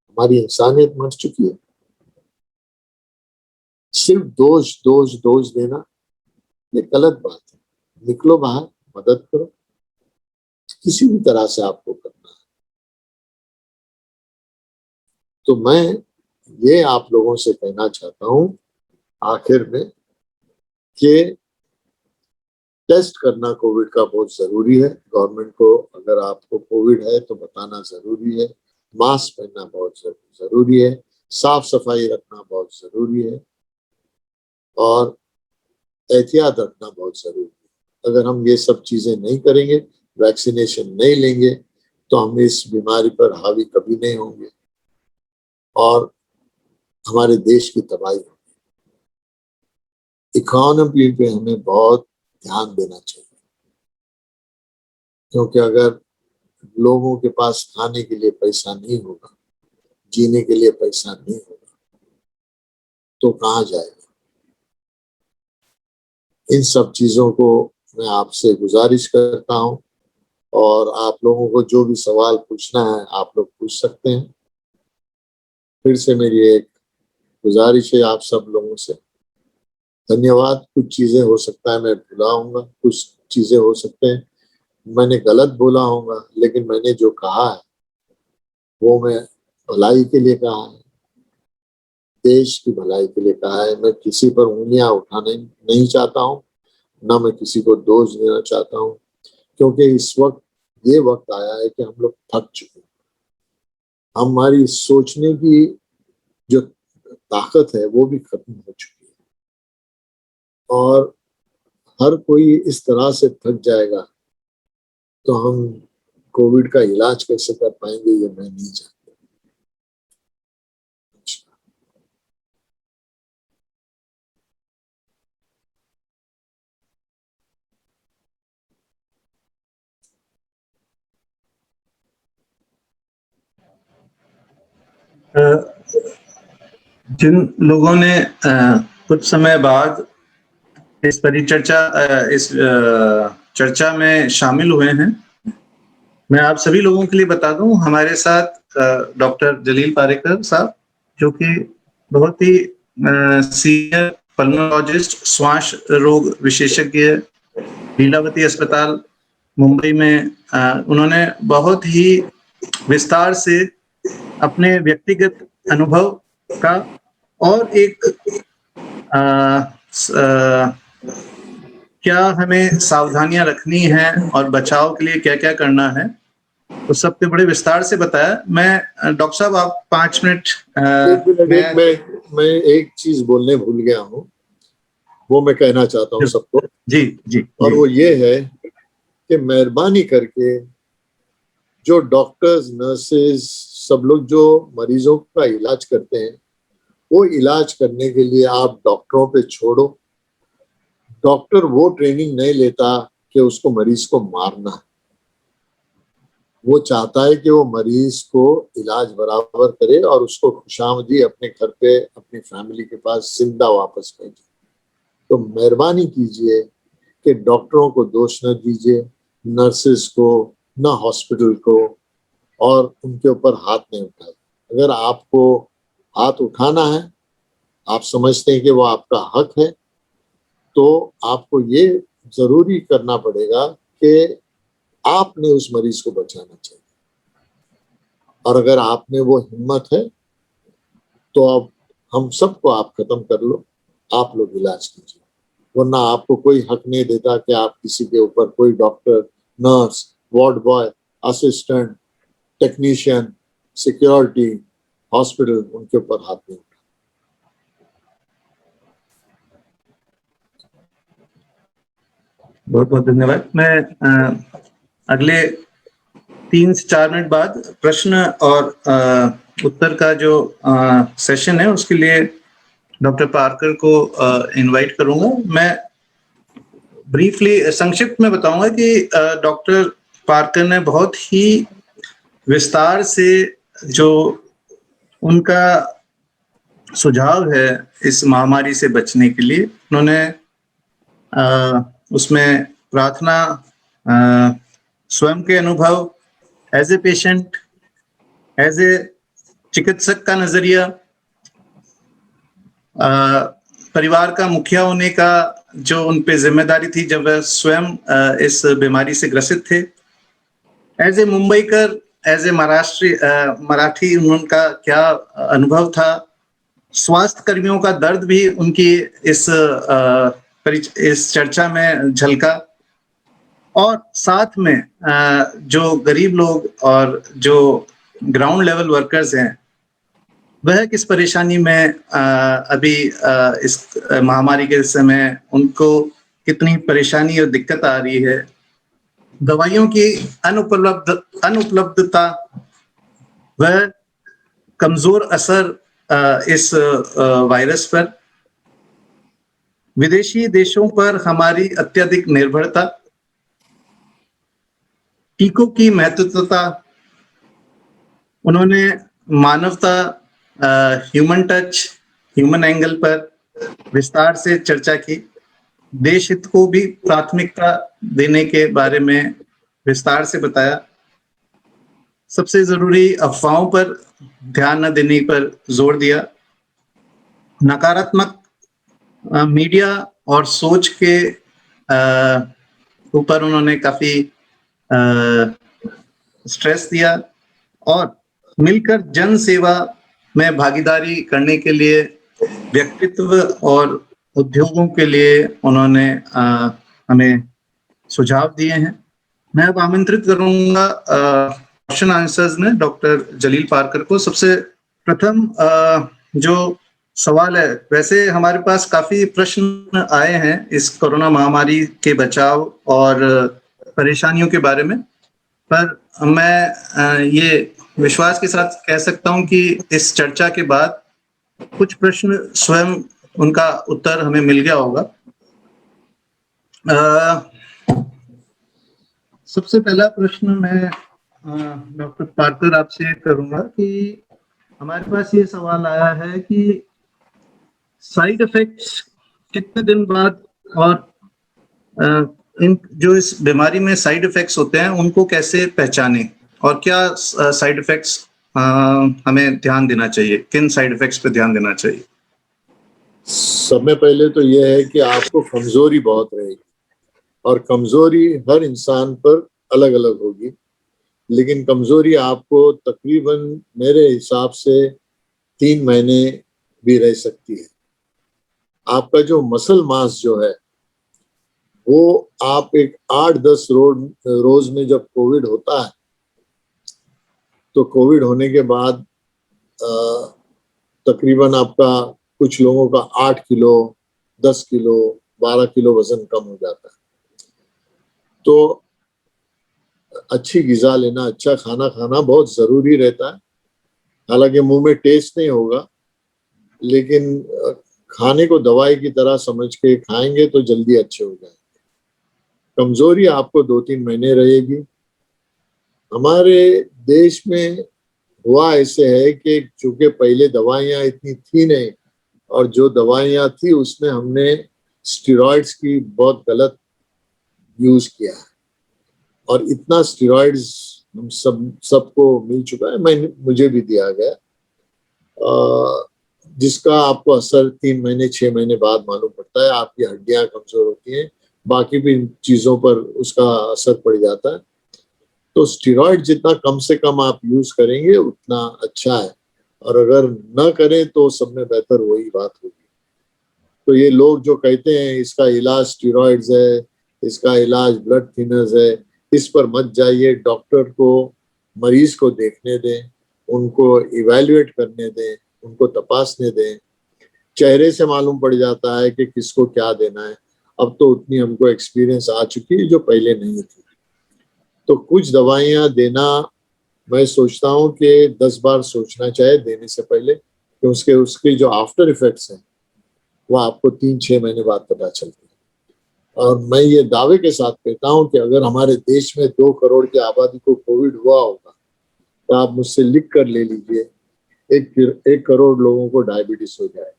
हमारी इंसानियत मर चुकी है? सिर्फ दोष दोष दोष देना ये गलत बात है। निकलो बाहर, मदद करो, किसी भी तरह से आपको करना है। तो मैं ये आप लोगों से कहना चाहता हूं आखिर में कि टेस्ट करना कोविड का बहुत जरूरी है। गवर्नमेंट को अगर आपको कोविड है तो बताना जरूरी है, मास्क पहनना बहुत जरूरी है, साफ सफाई रखना बहुत जरूरी है, और एहतियात रखना बहुत जरूरी है। अगर हम ये सब चीजें नहीं करेंगे, वैक्सीनेशन नहीं लेंगे, तो हम इस बीमारी पर हावी कभी नहीं होंगे और हमारे देश की तबाही होगी। इकोनॉमी पे हमें बहुत ध्यान देना चाहिए, क्योंकि अगर लोगों के पास खाने के लिए पैसा नहीं होगा, जीने के लिए पैसा नहीं होगा, तो कहाँ जाएगा? इन सब चीजों को मैं आपसे गुजारिश करता हूं, और आप लोगों को जो भी सवाल पूछना है आप लोग पूछ सकते हैं। फिर से मेरी एक गुजारिश है आप सब लोगों से, धन्यवाद। कुछ चीजें हो सकता है मैं भुला होऊंगा, कुछ चीजें हो सकते हैं मैंने गलत बोला होगा, लेकिन मैंने जो कहा है वो मैं भलाई के लिए कहा है, देश की भलाई के लिए कहा है। मैं किसी पर उंगलियां उठाना नहीं चाहता हूँ, ना मैं किसी को दोष देना चाहता हूँ, क्योंकि इस वक्त ये वक्त आया है कि हम लोग थक चुके हैं। हमारी सोचने की जो ताकत है वो भी खत्म हो चुकी है, और हर कोई इस तरह से थक जाएगा तो हम कोविड का इलाज कैसे कर पाएंगे ये मैं नहीं जानता। जिन लोगों ने कुछ समय बाद इस चर्चा में शामिल हुए हैं, मैं आप सभी लोगों के लिए बता दूं, हमारे साथ डॉक्टर जलील पारेकर साहब, जो कि बहुत ही सीनियर पल्मोनोलॉजिस्ट, श्वास रोग विशेषज्ञ, लीलावती अस्पताल मुंबई में उन्होंने बहुत ही विस्तार से अपने व्यक्तिगत अनुभव का और एक क्या हमें सावधानियां रखनी है और बचाव के लिए क्या क्या करना है, तो सबके बड़े विस्तार से बताया। मैं डॉक्टर साहब, आप 5 मिनट मैं एक चीज बोलने भूल गया हूँ वो मैं कहना चाहता हूँ सबको। जी जी और जी। वो ये है कि मेहरबानी करके जो डॉक्टर्स, नर्सेज, सब लोग जो मरीजों का इलाज करते हैं, वो इलाज करने के लिए आप डॉक्टरों पे छोड़ो। डॉक्टर वो ट्रेनिंग नहीं लेता कि उसको मरीज को मारना है। वो चाहता है कि वो मरीज को इलाज बराबर करे और उसको खुशामदी अपने घर पे अपनी फैमिली के पास जिंदा वापस भेजे। तो मेहरबानी कीजिए कि डॉक्टरों को दोष न दीजिए, नर्सेस को, ना हॉस्पिटल को, और उनके ऊपर हाथ नहीं उठाए। अगर आपको हाथ उठाना है, आप समझते हैं कि वो आपका हक है, तो आपको ये जरूरी करना पड़ेगा कि आपने उस मरीज को बचाना चाहिए। और अगर आप में वो हिम्मत है तो अब हम सबको आप खत्म कर लो, आप लोग इलाज कीजिए। वरना आपको कोई हक नहीं देता कि आप किसी के ऊपर, कोई doctor, nurse, ward boy, assistant, technician, security, hospital, उनके ऊपर हाथ नहीं। बहुत बहुत धन्यवाद। मैं अगले 3 से 4 मिनट बाद प्रश्न और उत्तर का जो सेशन है उसके लिए डॉक्टर पार्कर को इनवाइट करूंगा। मैं ब्रीफली संक्षिप्त में बताऊंगा कि डॉक्टर पार्कर ने बहुत ही विस्तार से जो उनका सुझाव है इस महामारी से बचने के लिए, उन्होंने उसमें प्रार्थना, स्वयं के अनुभव, as a patient, as a चिकित्सक का नजरिया, परिवार का मुखिया होने का जो उन पे जिम्मेदारी थी जब वह स्वयं इस बीमारी से ग्रसित थे, एज ए मुंबईकर, एज ए मराठी उनका क्या अनुभव था, स्वास्थ्य कर्मियों का दर्द भी उनकी इस चर्चा में झलका, और साथ में जो गरीब लोग और जो ग्राउंड लेवल वर्कर्स हैं वह किस परेशानी में अभी इस महामारी के समय उनको कितनी परेशानी और दिक्कत आ रही है, दवाइयों की अनुपलब्धता, वह कमजोर असर इस वायरस पर, विदेशी देशों पर हमारी अत्यधिक निर्भरता, टीकों की महत्वता, उन्होंने मानवता, ह्यूमन टच, ह्यूमन एंगल पर विस्तार से चर्चा की, देश हित को भी प्राथमिकता देने के बारे में विस्तार से बताया, सबसे जरूरी अफवाहों पर ध्यान न देने पर जोर दिया, नकारात्मक मीडिया और सोच के ऊपर उन्होंने काफी स्ट्रेस दिया, और मिलकर जन सेवा में भागीदारी करने के लिए व्यक्तित्व और उद्योगों के लिए उन्होंने हमें सुझाव दिए हैं। मैं अब आमंत्रित करूंगा क्वेश्चन आंसर्स में डॉक्टर जलील पारकर को। सबसे प्रथम जो सवाल है, वैसे हमारे पास काफी प्रश्न आए हैं इस कोरोना महामारी के बचाव और परेशानियों के बारे में, पर मैं ये विश्वास के साथ कह सकता हूं कि इस चर्चा के बाद कुछ प्रश्न स्वयं उनका उत्तर हमें मिल गया होगा। सबसे पहला प्रश्न मैं डॉक्टर पार्कर आपसे करूंगा कि हमारे पास ये सवाल आया है कि साइड इफेक्ट्स कितने दिन बाद, और इन जो इस बीमारी में साइड इफेक्ट्स होते हैं उनको कैसे पहचानें, और क्या साइड इफेक्ट्स हमें ध्यान देना चाहिए, किन साइड इफेक्ट्स पे ध्यान देना चाहिए? सबसे पहले तो यह है कि आपको कमजोरी बहुत रहेगी, और कमजोरी हर इंसान पर अलग अलग होगी, लेकिन कमजोरी आपको तकरीबन मेरे हिसाब से 3 महीने भी रह सकती है। आपका जो मसल मास जो है वो आप एक 8-10 रोज में, जब कोविड होता है तो कोविड होने के बाद तकरीबन आपका कुछ लोगों का 8 किलो, 10 किलो 12 किलो वजन कम हो जाता है। तो अच्छी ग़िज़ा लेना, अच्छा खाना खाना बहुत ज़रूरी रहता है। हालांकि मुंह में टेस्ट नहीं होगा, लेकिन खाने को दवाई की तरह समझ के खाएंगे तो जल्दी अच्छे हो जाएंगे। कमजोरी आपको 2-3 महीने रहेगी। हमारे देश में हुआ ऐसे है कि चूंकि पहले दवाइयाँ इतनी थी नहीं, और जो दवाइयाँ थी उसमें हमने स्टेरॉइड्स की बहुत गलत यूज किया है, और इतना स्टेरॉइड्स हम सबको मिल चुका है, मुझे भी दिया गया, जिसका आपको असर 3 महीने 6 महीने बाद मालूम पड़ता है। आपकी हड्डियां कमजोर होती हैं, बाकी भी चीजों पर उसका असर पड़ जाता है। तो स्टेरॉइड जितना कम से कम आप यूज करेंगे उतना अच्छा है, और अगर न करें तो सब में बेहतर वही बात होगी। तो ये लोग जो कहते हैं इसका इलाज स्टेरॉइड्स है, इसका इलाज ब्लड थिनर्स है, इस पर मत जाइए। डॉक्टर को मरीज को देखने दें, उनको इवैल्यूएट करने दें, उनको तपासने दें। चेहरे से मालूम पड़ जाता है कि किसको क्या देना है। अब तो उतनी हमको एक्सपीरियंस आ चुकी है जो पहले नहीं थी। तो कुछ दवाइयाँ देना, मैं सोचता हूँ कि 10 बार सोचना चाहिए देने से पहले, कि उसके जो आफ्टर इफेक्ट्स हैं वो आपको 3-6 महीने बाद पता चलते हैं। और मैं ये दावे के साथ कहता हूँ कि अगर हमारे देश में 2 करोड़ की आबादी को कोविड हुआ होगा, तो आप मुझसे लिख कर ले लीजिए, 1 करोड़ लोगों को डायबिटीज हो जाए।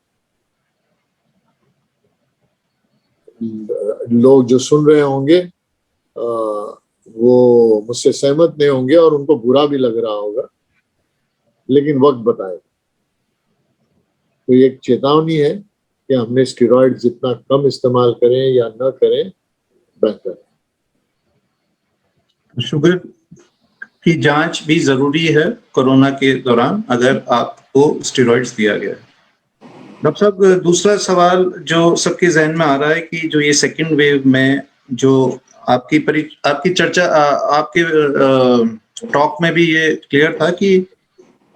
लोग जो सुन रहे होंगे वो मुझसे सहमत नहीं होंगे और उनको बुरा भी लग रहा होगा, लेकिन वक्त बताएगा। तो ये एक चेतावनी है कि हमने स्टेरॉइड जितना कम इस्तेमाल करें या न करें बेहतर है। शुगर की जांच भी जरूरी है कोरोना के दौरान, अगर आपको स्टेरॉइड्स दिया गया है। डॉक्टर साहब, दूसरा सवाल जो सबके जहन में आ रहा है कि जो ये सेकेंड वेव में जो आपकी चर्चा, आपके टॉक में भी ये क्लियर था कि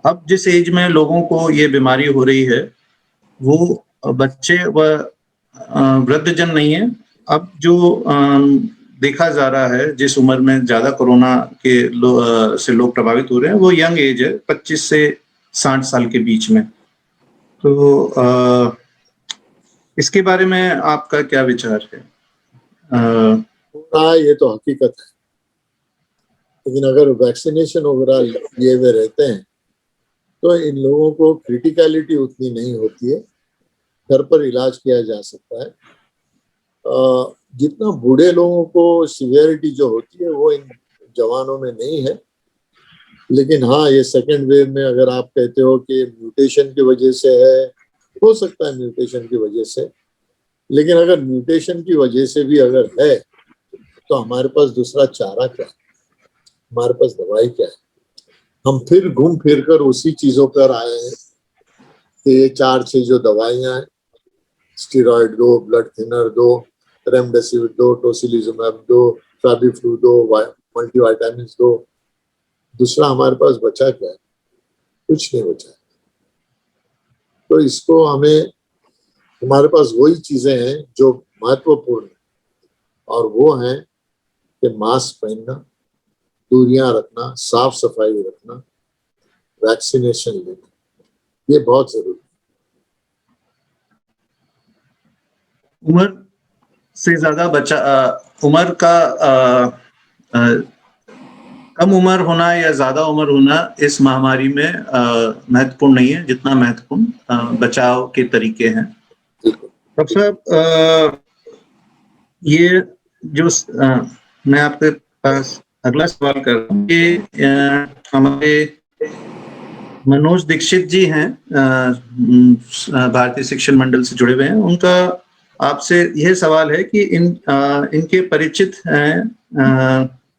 अब जिस एज में लोगों को ये बीमारी हो रही है वो बच्चे व वृद्धजन नहीं है। अब जो देखा जा रहा है, जिस उम्र में ज्यादा कोरोना के से लोग प्रभावित हो रहे हैं वो यंग एज है, 25 से 60 साल के बीच में। तो इसके बारे में आपका क्या विचार है? ये तो हकीकत है, लेकिन अगर वैक्सीनेशन वगैरह लिए हुए रहते हैं तो इन लोगों को क्रिटिकलिटी उतनी नहीं होती है, घर पर इलाज किया जा सकता है। जितना बूढ़े लोगों को सिवियरिटी जो होती है वो इन जवानों में नहीं है। लेकिन हाँ, ये सेकेंड वेव में अगर आप कहते हो कि म्यूटेशन की वजह से है, हो सकता है म्यूटेशन की वजह से, लेकिन अगर म्यूटेशन की वजह से भी अगर है तो हमारे पास दूसरा चारा क्या है, हमारे पास दवाई क्या है? हम फिर घूम फिर कर उसी चीजों पर आए हैं कि ये 4-6 जो दवाइयां हैं, स्टेरॉइड दो, ब्लड थिनर दो, रेमडेसिविर दो, टोसिलिजुमैब दो, फैबीफ्लू दो, मल्टीविटामिन दो। दूसरा हमारे पास बचा क्या है? कुछ नहीं बचा है। तो इसको हमें, हमारे पास वही चीजें हैं जो महत्वपूर्ण है, और वो हैं कि मास्क पहनना, दूरियां रखना, साफ सफाई रखना, वैक्सीनेशन लेना, ये बहुत जरूरी है। उम्र से ज्यादा उम्र का कम उम्र होना या ज्यादा उम्र होना इस महामारी में महत्वपूर्ण नहीं है, जितना महत्वपूर्ण बचाव के तरीके हैं। डॉक्टर साहब, ये जो मैं आपके पास अगला सवाल कर रहा हूँ कि हमारे मनोज दीक्षित जी हैं, भारतीय शिक्षण मंडल से जुड़े हुए हैं। उनका आपसे यह सवाल है कि इनके परिचित हैं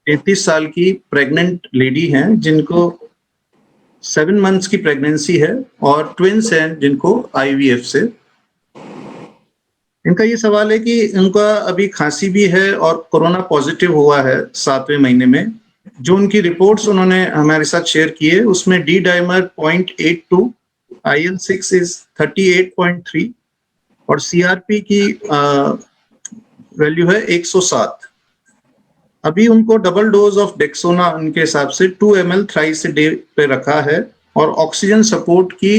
33 साल की प्रेग्नेंट लेडी हैं जिनको 7 मंथ्स की प्रेगनेंसी है और ट्विंस हैं जिनको IVF से। इनका ये सवाल है कि उनका अभी खांसी भी है और कोरोना पॉजिटिव हुआ है 7वें महीने में। जो उनकी रिपोर्ट्स उन्होंने हमारे साथ शेयर की है उसमें D डाइमर 0.82, IL-6 इज 38.3, और सीआरपी की वैल्यू है 107। अभी उनको डबल डोज ऑफ डेक्सोना उनके हिसाब से 2 ml थ्राइस डे पे रखा है और ऑक्सीजन सपोर्ट की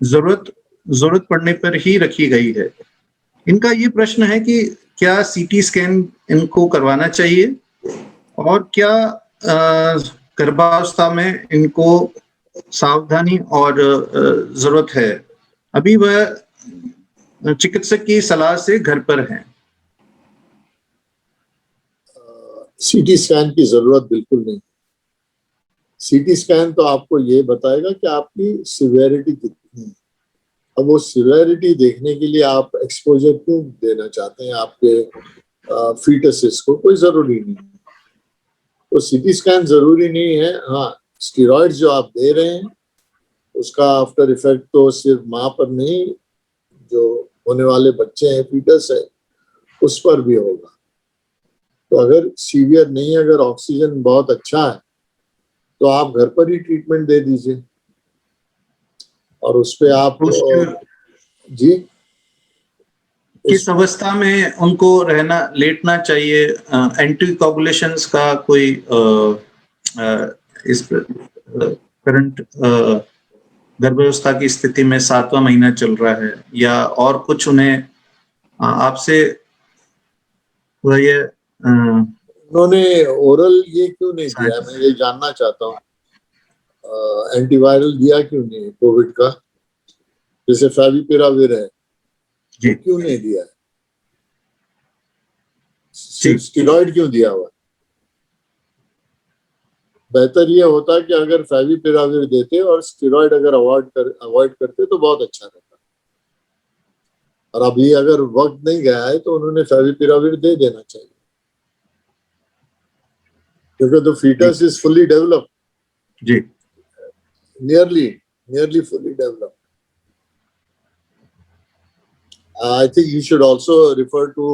जरूरत पड़ने पर ही रखी गई है। इनका ये प्रश्न है कि क्या सीटी स्कैन इनको करवाना चाहिए और क्या गर्भावस्था में इनको सावधानी और जरूरत है। अभी वह चिकित्सक की सलाह से घर पर हैं। सीटी स्कैन की जरूरत बिल्कुल नहीं। सीटी स्कैन तो आपको ये बताएगा कि आपकी सिवियरिटी कितनी है। अब वो सिवियरिटी देखने के लिए आप एक्सपोजर क्यों देना चाहते हैं आपके फीटसेस को? कोई जरूरी नहीं है। तो सीटी स्कैन जरूरी नहीं है। हाँ, स्टेरॉइड्स जो आप दे रहे हैं उसका आफ्टर इफेक्ट तो सिर्फ माँ पर नहीं, जो होने वाले बच्चे हैं, फीटस है, उस पर भी होगा। तो अगर सीवियर नहीं, अगर ऑक्सीजन बहुत अच्छा है तो आप घर पर ही ट्रीटमेंट दे दीजिए और उस पे आप जी किस अवस्था में उनको लेटना चाहिए? एंटीकोगुलेशंस का कोई इस करंट गर्भावस्था की स्थिति में 7वां महीना चल रहा है या और कुछ उन्हें आपसे ये उन्होंने ओरल ये क्यों नहीं दिया? मैं ये जानना चाहता हूँ। एंटीवायरल दिया क्यों नहीं कोविड का? जैसे फेविपिराविर है, जी क्यों नहीं दिया है? स्टेरॉइड क्यों दिया हुआ? बेहतर ये होता कि अगर फेविपिराविर देते और स्टेरॉइड अगर अवॉइड करते तो बहुत अच्छा रहता। और अभी अगर वक्त नहीं गया है तो उन्होंने फेविपिराविर दे देना चाहिए, क्योंकि the foetus is fully developed. जी, nearly fully developed. I think you should also refer to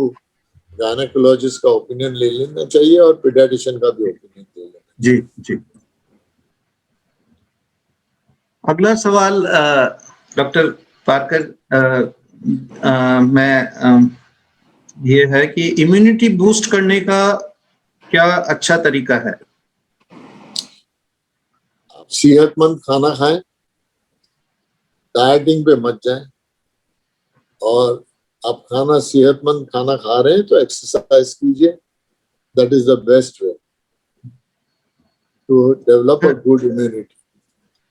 gynecologist का ओपिनियन ले लेना चाहिए और पीडियाट्रिशियन का भी ओपिनियन ले लेना। जी जी। अगला सवाल डॉक्टर पारकर ये है कि इम्यूनिटी बूस्ट करने का क्या अच्छा तरीका है? आप सेहतमंद खाना खाएं, डाइटिंग पे मत जाएं, और आप सेहतमंद खाना खा रहे हैं तो एक्सरसाइज कीजिए। That is the best way to develop a good immunity.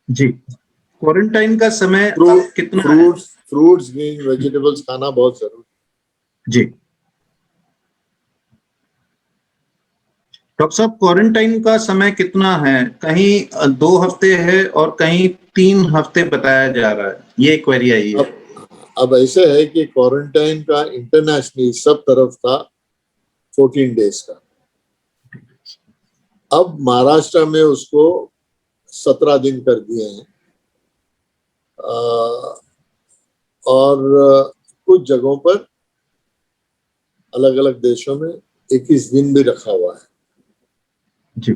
जी, क्वारंटाइन का समय कितना फ्रूट्स ग्रीन वेजिटेबल्स खाना बहुत जरूरी। जी डॉक्टर साहब, क्वारंटाइन का समय कितना है? कहीं 2 हफ्ते है और कहीं 3 हफ्ते बताया जा रहा है। ये क्वेरी आई है। अब ऐसे है कि क्वारंटाइन का इंटरनेशनली सब तरफ था 14 डेज का। अब महाराष्ट्र में उसको 17 दिन कर दिए हैं और कुछ जगहों पर अलग अलग देशों में 21 दिन भी रखा हुआ है जी।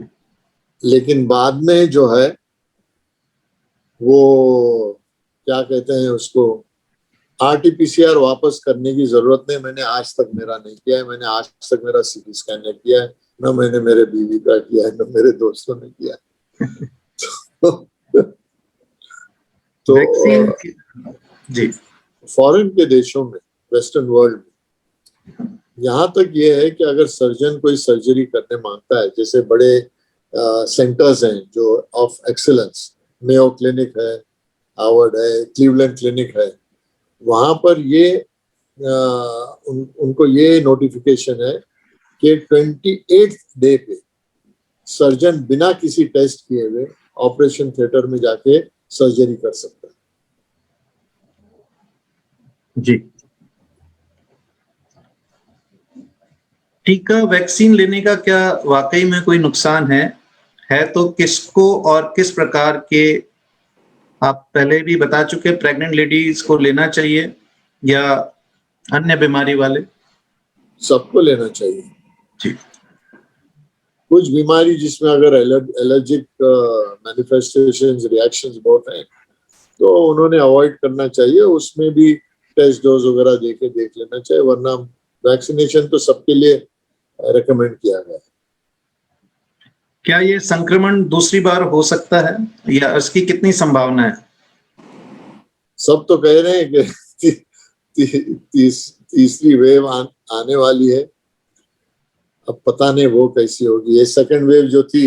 लेकिन बाद में जो है वो क्या कहते हैं उसको, आरटीपीसीआर वापस करने की जरूरत नहीं। मैंने आज तक मेरा नहीं किया है। मैंने आज तक मेरा सीटी स्कैन नहीं किया है, न मैंने मेरे बीवी का किया है, न मेरे दोस्तों ने किया है। तो जी, फॉरेन के देशों में, वेस्टर्न वर्ल्ड में, यहाँ तक ये है कि अगर सर्जन कोई सर्जरी करने मांगता है, जैसे बड़े सेंटर्स हैं जो ऑफ एक्सीलेंस, मेयो क्लिनिक है, हार्वर्ड है, क्लीवलैंड क्लिनिक है, वहां पर ये उनको ये नोटिफिकेशन है कि 28 डे पे सर्जन बिना किसी टेस्ट किए हुए ऑपरेशन थिएटर में जाके सर्जरी कर सकता है। जी, टीका वैक्सीन लेने का क्या वाकई में कोई नुकसान है तो किसको और किस प्रकार के? आप पहले भी बता चुके, प्रेग्नेंट लेडीज को लेना चाहिए या अन्य बीमारी वाले? सबको लेना चाहिए जी। कुछ बीमारी जिसमें अगर एलर्जिक मैनिफेस्टेशंस, रिएक्शंस बहुत हैं तो उन्होंने अवॉइड करना चाहिए। उसमें भी टेस्ट डोज वगैरह देके देख लेना चाहिए, वरना वैक्सीनेशन तो सबके लिए रेकमेंड किया गया है। क्या ये संक्रमण दूसरी बार हो सकता है या इसकी कितनी संभावना है? सब तो कह रहे हैं कि तीसरी वेव आने वाली है। अब पता नहीं वो कैसी होगी। ये सेकंड वेव जो थी,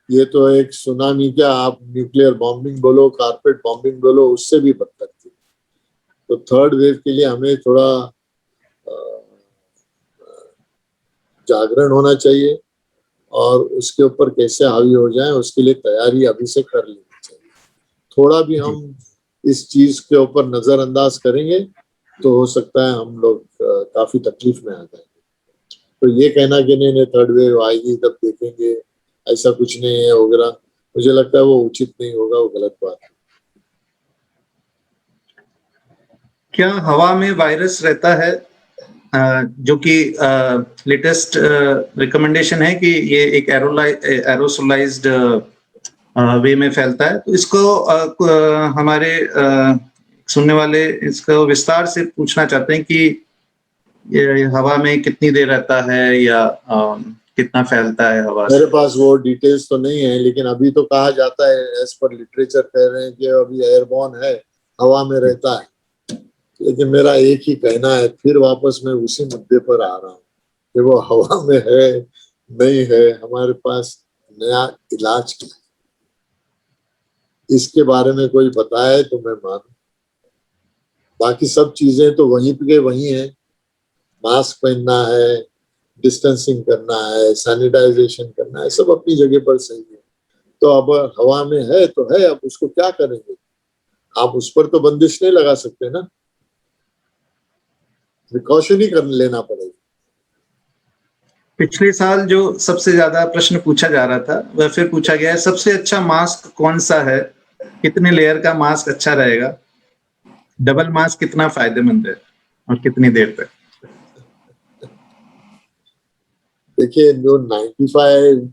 ये तो एक सुनामी, क्या आप न्यूक्लियर बॉम्बिंग बोलो, कारपेट बॉम्बिंग बोलो, उससे भी बदतर थी। तो थर्ड वेव के लिए हमें थोड़ा जागरण होना चाहिए और उसके ऊपर कैसे हावी हो जाए उसके लिए तैयारी अभी से कर लेनी चाहिए। थोड़ा भी हम इस चीज के ऊपर नजरअंदाज करेंगे तो हो सकता है हम लोग काफी तकलीफ में आ जाएंगे। तो ये कहना कि नहीं थर्ड वेव आएगी तब देखेंगे, ऐसा कुछ नहीं है वगैरह, मुझे लगता है वो उचित नहीं होगा, वो गलत बात है। क्या हवा में वायरस रहता है? जो कि लेटेस्ट रिकमेंडेशन है कि ये एक एरोसोलाइज्ड वे में फैलता है, तो इसको हमारे सुनने वाले इसको विस्तार से पूछना चाहते हैं कि ये हवा में कितनी देर रहता है या कितना फैलता है हवा से? मेरे पास वो डिटेल्स तो नहीं है, लेकिन अभी तो कहा जाता है, एज पर लिटरेचर कह रहे हैं कि अभी एयरबॉर्न है, हवा में रहता है। लेकिन मेरा एक ही कहना है, फिर वापस मैं उसी मुद्दे पर आ रहा हूँ कि वो हवा में है नहीं है, हमारे पास नया इलाज क्या है, इसके बारे में कोई बताए तो मैं मानूं। बाकी सब चीजें तो वहीं पे वहीं है, मास्क पहनना है, डिस्टेंसिंग करना है, सैनिटाइजेशन करना है, सब अपनी जगह पर सही है। तो अब हवा में है तो है, अब उसको क्या करेंगे? आप उस पर तो बंदिश नहीं लगा सकते ना, प्रिकॉशन ही कर लेना पड़ेगा। पिछले साल जो सबसे ज्यादा प्रश्न पूछा जा रहा था वह फिर पूछा गया है, सबसे अच्छा मास्क कौन सा है? कितने लेयर का मास्क अच्छा रहेगा? डबल मास्क कितना फायदेमंद है और कितनी देर तक? देखिए, जो 95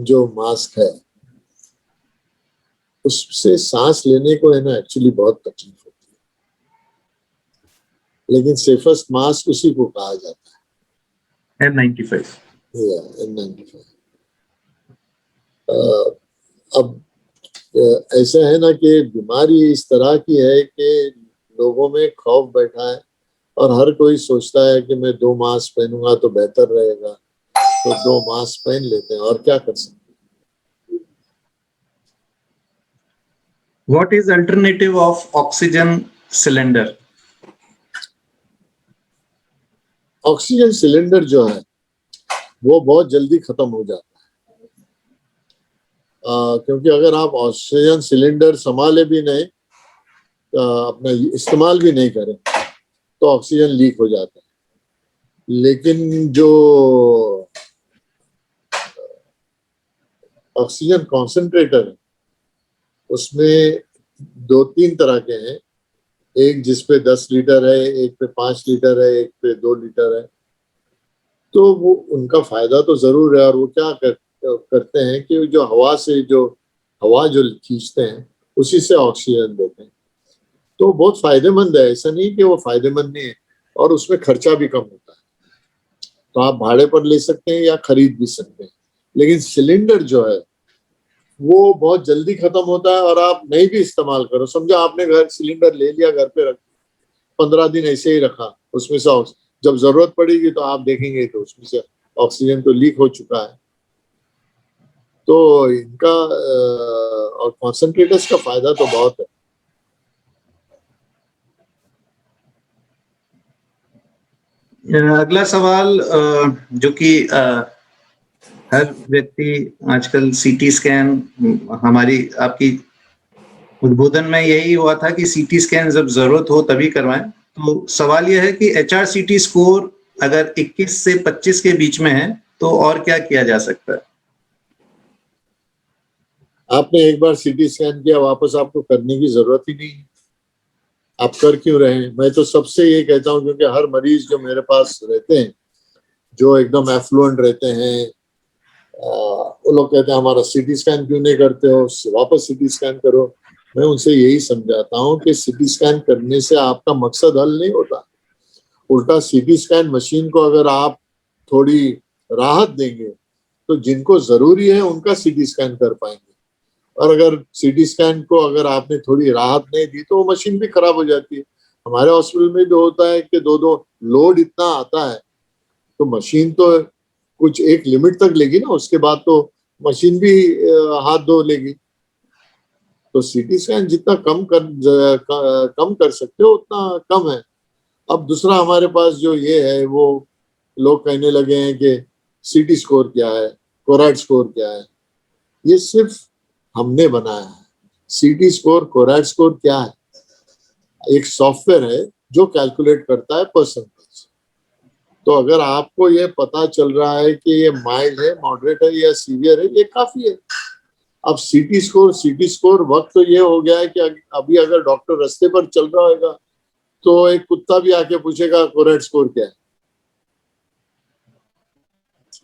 जो मास्क है उससे सांस लेने को है ना एक्चुअली बहुत तकलीफ होती है, लेकिन सेफेस्ट मास्क उसी को कहा जाता है, N95। N95। अब ऐसा है ना कि बीमारी इस तरह की है कि लोगों में खौफ बैठा है और हर कोई सोचता है कि मैं 2 मास्क पहनूंगा तो बेहतर रहेगा, तो 2 मास्क पहन लेते हैं, और क्या कर सकते हैं। What is alternative of oxygen cylinder? Oxygen cylinder जो है वो बहुत जल्दी खत्म हो जाता है, क्योंकि अगर आप ऑक्सीजन सिलेंडर संभाले भी नहीं, अपना इस्तेमाल भी नहीं करें तो ऑक्सीजन लीक हो जाता है। लेकिन जो ऑक्सीजन कॉन्सेंट्रेटर है उसमें 2-3 तरह के हैं, एक जिसपे 10 लीटर है, एक पे 5 लीटर है, एक पे 2 लीटर है। तो वो उनका फायदा तो जरूर है, और वो क्या करते हैं कि जो हवा से जो हवा जो खींचते हैं उसी से ऑक्सीजन देते हैं, तो बहुत फायदेमंद है, ऐसा नहीं कि वो फायदेमंद नहीं है, और उसमें खर्चा भी कम होता है। तो आप भाड़े पर ले सकते हैं या खरीद भी सकते हैं, लेकिन सिलेंडर जो है वो बहुत जल्दी खत्म होता है, और आप नहीं भी इस्तेमाल करो, समझो आपने घर सिलेंडर ले लिया, घर पे रख 15 दिन ऐसे ही रखा, उसमें से जब जरूरत पड़ेगी तो आप देखेंगे तो उसमें से ऑक्सीजन तो लीक हो चुका है। तो इनका और कॉन्सेंट्रेटर्स का फायदा तो बहुत है। अगला सवाल, जो कि हर व्यक्ति आजकल सीटी स्कैन, हमारी आपकी उद्बोधन में यही हुआ था कि सीटी स्कैन जब जरूरत हो तभी करवाएं। तो सवाल यह है कि HRCT स्कोर अगर 21 से 25 के बीच में है तो और क्या किया जा सकता है? आपने एक बार सीटी स्कैन किया, वापस आपको करने की जरूरत ही नहीं है, आप कर क्यों रहे हैं? मैं तो सबसे ये कहता हूँ, क्योंकि हर मरीज जो मेरे पास रहते हैं जो एकदम एफ्लुएंट रहते हैं, वो लोग कहते हैं हमारा सीटी स्कैन क्यों नहीं करते हो, वापस सीटी स्कैन करो। मैं उनसे यही समझाता हूं कि सीटी स्कैन करने से आपका मकसद हल नहीं होता। उल्टा सीटी स्कैन मशीन को अगर आप थोड़ी राहत देंगे तो जिनको जरूरी है उनका सीटी स्कैन कर पाएंगे, और अगर सीटी स्कैन को अगर आपने थोड़ी राहत नहीं दी तो वो मशीन भी खराब हो जाती है। हमारे हॉस्पिटल में जो होता है कि दो लोड इतना आता है तो मशीन तो कुछ एक लिमिट तक लेगी ना, उसके बाद तो मशीन भी हाथ धो लेगी। तो सीटी स्कैन जितना कम कर सकते हो उतना कम है। अब दूसरा हमारे पास जो ये है, वो लोग कहने लगे हैं कि सीटी स्कोर क्या है, कोरैट स्कोर क्या है। ये सिर्फ हमने बनाया है। सीटी स्कोर, कोरैट स्कोर क्या है? एक सॉफ्टवेयर है जो कैलकुलेट करता है परसेंटेज। तो अगर आपको ये पता चल रहा है कि ये माइल्ड है, मॉडरेट है या सीवियर है, ये काफी है। अब सीटी स्कोर वक्त तो ये हो गया है कि अभी अगर डॉक्टर रास्ते पर चल रहा होगा तो एक कुत्ता भी आके पूछेगा कोरैट स्कोर क्या है।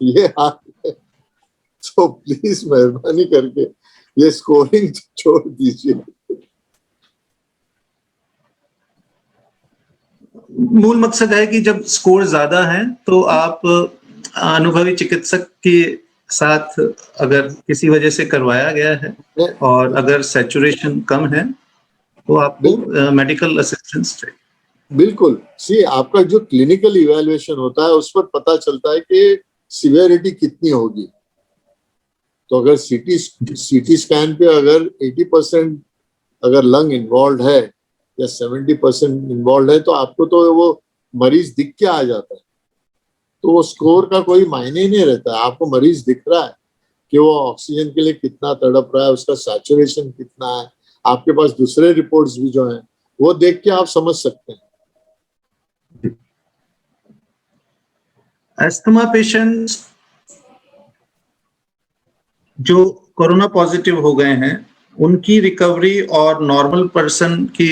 ये हाल है। तो प्लीज मेहरबानी करके ये स्कोरिंग छोड़ दीजिए। मूल मकसद है कि जब स्कोर ज्यादा है तो आप अनुभवी चिकित्सक के साथ, अगर किसी वजह से करवाया गया है और अगर सैचुरेशन कम है तो आपको मेडिकल असिस्टेंस चाहिए। बिल्कुल। सी, आपका जो क्लिनिकल इवैल्यूएशन होता है उस पर पता चलता है कि सिवियरिटी कितनी होगी। तो अगर सीटी स्कैन पे अगर 80% अगर लंग इन्वॉल्व है या 70% इन्वॉल्व है तो आपको तो वो मरीज दिख के आ जाता है। तो वो स्कोर का कोई मायने ही नहीं रहता है। आपको मरीज दिख रहा है कि वो ऑक्सीजन के लिए कितना तड़प रहा है, उसका सैचुरेशन कितना है। आपके पास दूसरे रिपोर्ट्स भी जो हैं वो देख के आप समझ सकते हैं। अस्थमा पेशेंट्स जो कोरोना पॉजिटिव हो गए हैं उनकी रिकवरी और नॉर्मल पर्सन की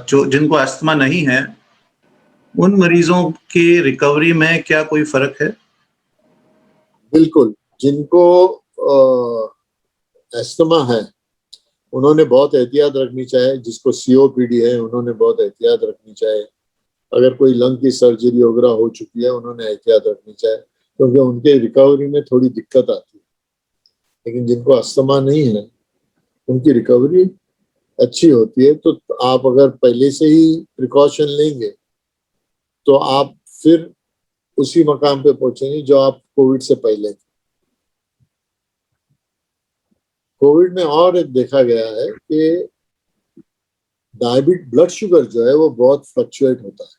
जो जिनको अस्थमा नहीं है उन मरीजों की रिकवरी में क्या कोई फर्क है? बिल्कुल। जिनको अस्थमा है उन्होंने बहुत एहतियात रखनी चाहिए। जिसको सीओपीडी है उन्होंने बहुत एहतियात रखनी चाहिए। अगर कोई लंग की सर्जरी वगैरह हो चुकी है उन्होंने एहतियात रखनी चाहिए, क्योंकि उनके रिकवरी में थोड़ी दिक्कत आती है। लेकिन जिनको अस्थमा नहीं है उनकी रिकवरी अच्छी होती है। तो आप अगर पहले से ही प्रिकॉशन लेंगे तो आप फिर उसी मकाम पे पहुंचेंगे जो आप कोविड से पहले थे। कोविड में और एक देखा गया है कि ब्लड शुगर जो है वो बहुत फ्लक्चुएट होता है,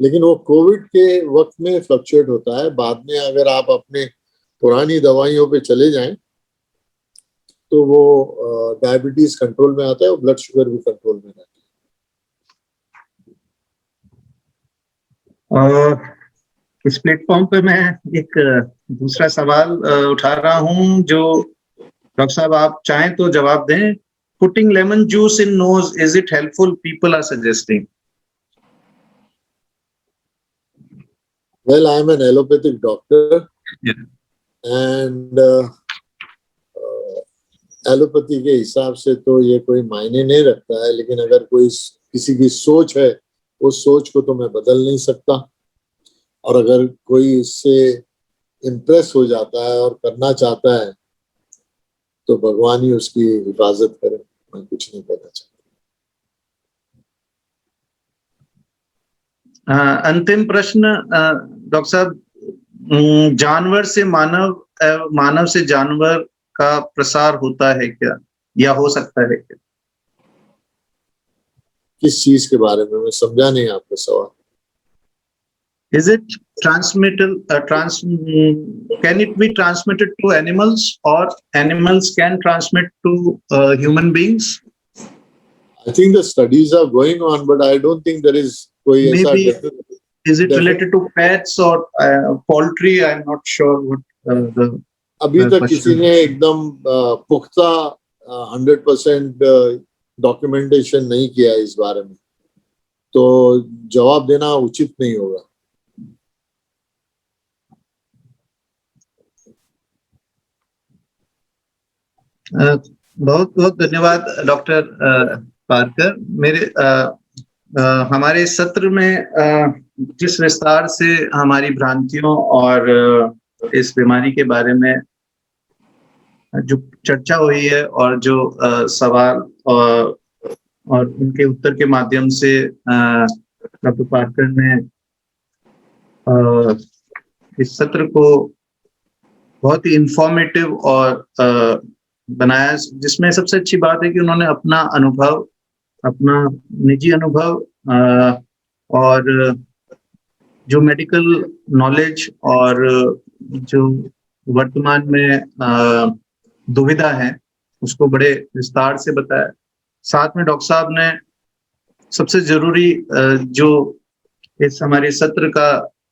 लेकिन वो कोविड के वक्त में फ्लक्चुएट होता है। बाद में अगर आप अपने पुरानी दवाइयों पे चले जाएं तो वो डायबिटीज कंट्रोल में आता है और ब्लड शुगर भी कंट्रोल में रहता और इस प्लेटफॉर्म पे मैं एक दूसरा सवाल उठा रहा हूं, जो डॉक्टर साहब आप चाहें तो जवाब दें। Putting lemon juice in nose, is it helpful? People are suggesting. है। Well, I am an allopathic doctor and allopathy के हिसाब से तो ये कोई मायने नहीं रखता है। लेकिन अगर कोई किसी की सोच है उस सोच को तो मैं बदल नहीं सकता। और अगर कोई इससे इम्प्रेस हो जाता है और करना चाहता है तो भगवान ही उसकी हिफाजत करे। मैं कुछ नहीं कहना चाहता। अंतिम प्रश्न डॉक्टर साहब, जानवर से मानव, मानव से जानवर का प्रसार होता है क्या या हो सकता है क्या? किस चीज के बारे में? मैं समझा नहीं आपका सवाल। Is it transmitted? Can it be transmitted to animals, or animals can transmit to human beings? I think the studies are going on, but I don't think there is कोई ऐसा Maybe is it related to pets or poultry? I'm not sure what the अभी तक किसी question ने is. एकदम पुख्ता 100% documentation नहीं किया इस बारे में, तो जवाब देना उचित नहीं होगा। बहुत बहुत धन्यवाद डॉक्टर पारकर। हमारे सत्र में जिस विस्तार से हमारी भ्रांतियों और इस बीमारी के बारे में जो चर्चा हुई है और जो सवाल और उनके उत्तर के माध्यम से डॉक्टर पारकर ने इस सत्र को बहुत ही इंफॉर्मेटिव और बनाया, जिसमें सबसे अच्छी बात है कि उन्होंने अपना अनुभव, अपना निजी अनुभव और जो मेडिकल नॉलेज और जो वर्तमान में दुविधा है उसको बड़े विस्तार से बताया। साथ में डॉक्टर साहब ने सबसे जरूरी जो इस हमारे सत्र का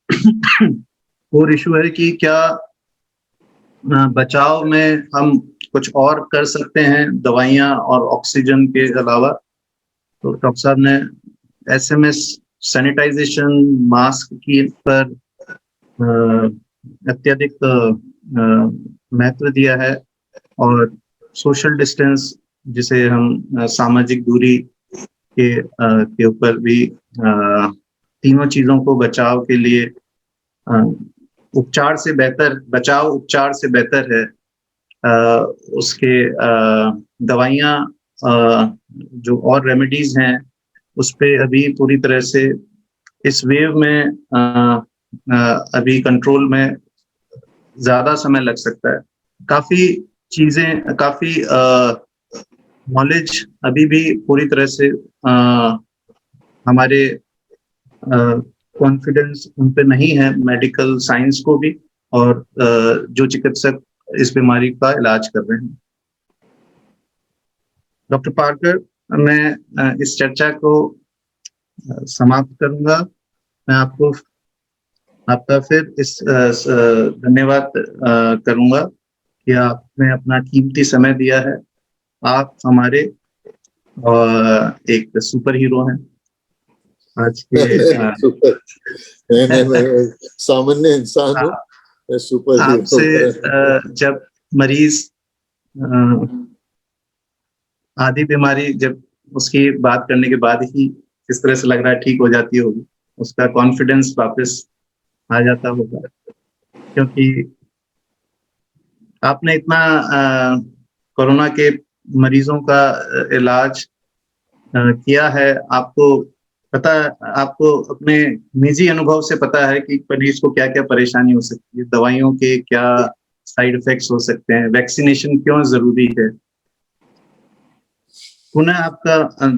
कोर इशू है कि क्या बचाव में हम कुछ और कर सकते हैं दवाइयां और ऑक्सीजन के अलावा, तो डॉक्टर साहब ने एसएमएस, सैनिटाइजेशन, मास्क की पर अत्यधिक महत्व दिया है और सोशल डिस्टेंस, जिसे हम सामाजिक दूरी के ऊपर भी तीनों चीजों को बचाव के लिए उपचार से बेहतर, बचाव उपचार से बेहतर है। उसके दवाइयाँ जो और रेमेडीज हैं उस पे अभी पूरी तरह से इस वेव में अभी कंट्रोल में ज्यादा समय लग सकता है। काफी चीजें, काफी नॉलेज अभी भी पूरी तरह से हमारे कॉन्फिडेंस उन पे नहीं है, मेडिकल साइंस को भी, और जो चिकित्सक इस बीमारी का इलाज कर रहे हैं। डॉक्टर पार्कर, मैं इस चर्चा को समाप्त करूंगा। मैं आपका फिर इस धन्यवाद करूंगा कि आपने अपना कीमती समय दिया है। आप हमारे एक सुपर हीरो हैं आज के। सुपर, मैं सामान्य इंसान हूँ, मैं सुपर हीरो। आपसे जब मरीज आधी बीमारी, जब उसकी बात करने के बाद ही किस तरह से लग रहा है ठीक हो जाती होगी, उसका कॉन्फिडेंस वापस आ जाता होगा, क्योंकि आपने इतना कोरोना के मरीजों का इलाज किया है। आपको पता है, आपको अपने निजी अनुभव से पता है कि मरीज को क्या क्या परेशानी हो सकती है, दवाइयों के क्या साइड इफेक्ट्स हो सकते हैं, वैक्सीनेशन क्यों जरूरी है। पुनः आपका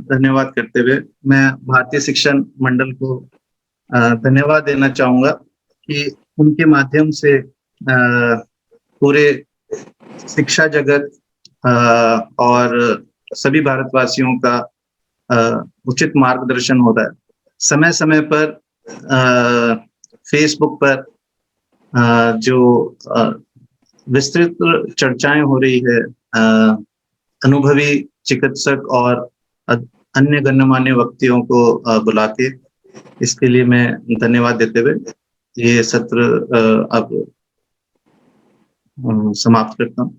धन्यवाद करते हुए मैं भारतीय शिक्षण मंडल को धन्यवाद देना चाहूंगा कि उनके माध्यम से पूरे शिक्षा जगत और सभी भारतवासियों का उचित मार्गदर्शन होता है। समय समय पर फेसबुक पर जो विस्तृत चर्चाएं हो रही है अनुभवी चिकित्सक और अन्य गण्यमान्य व्यक्तियों को बुला के, इसके लिए मैं धन्यवाद देते हुए ये सत्र अब समाप्त करता हूँ।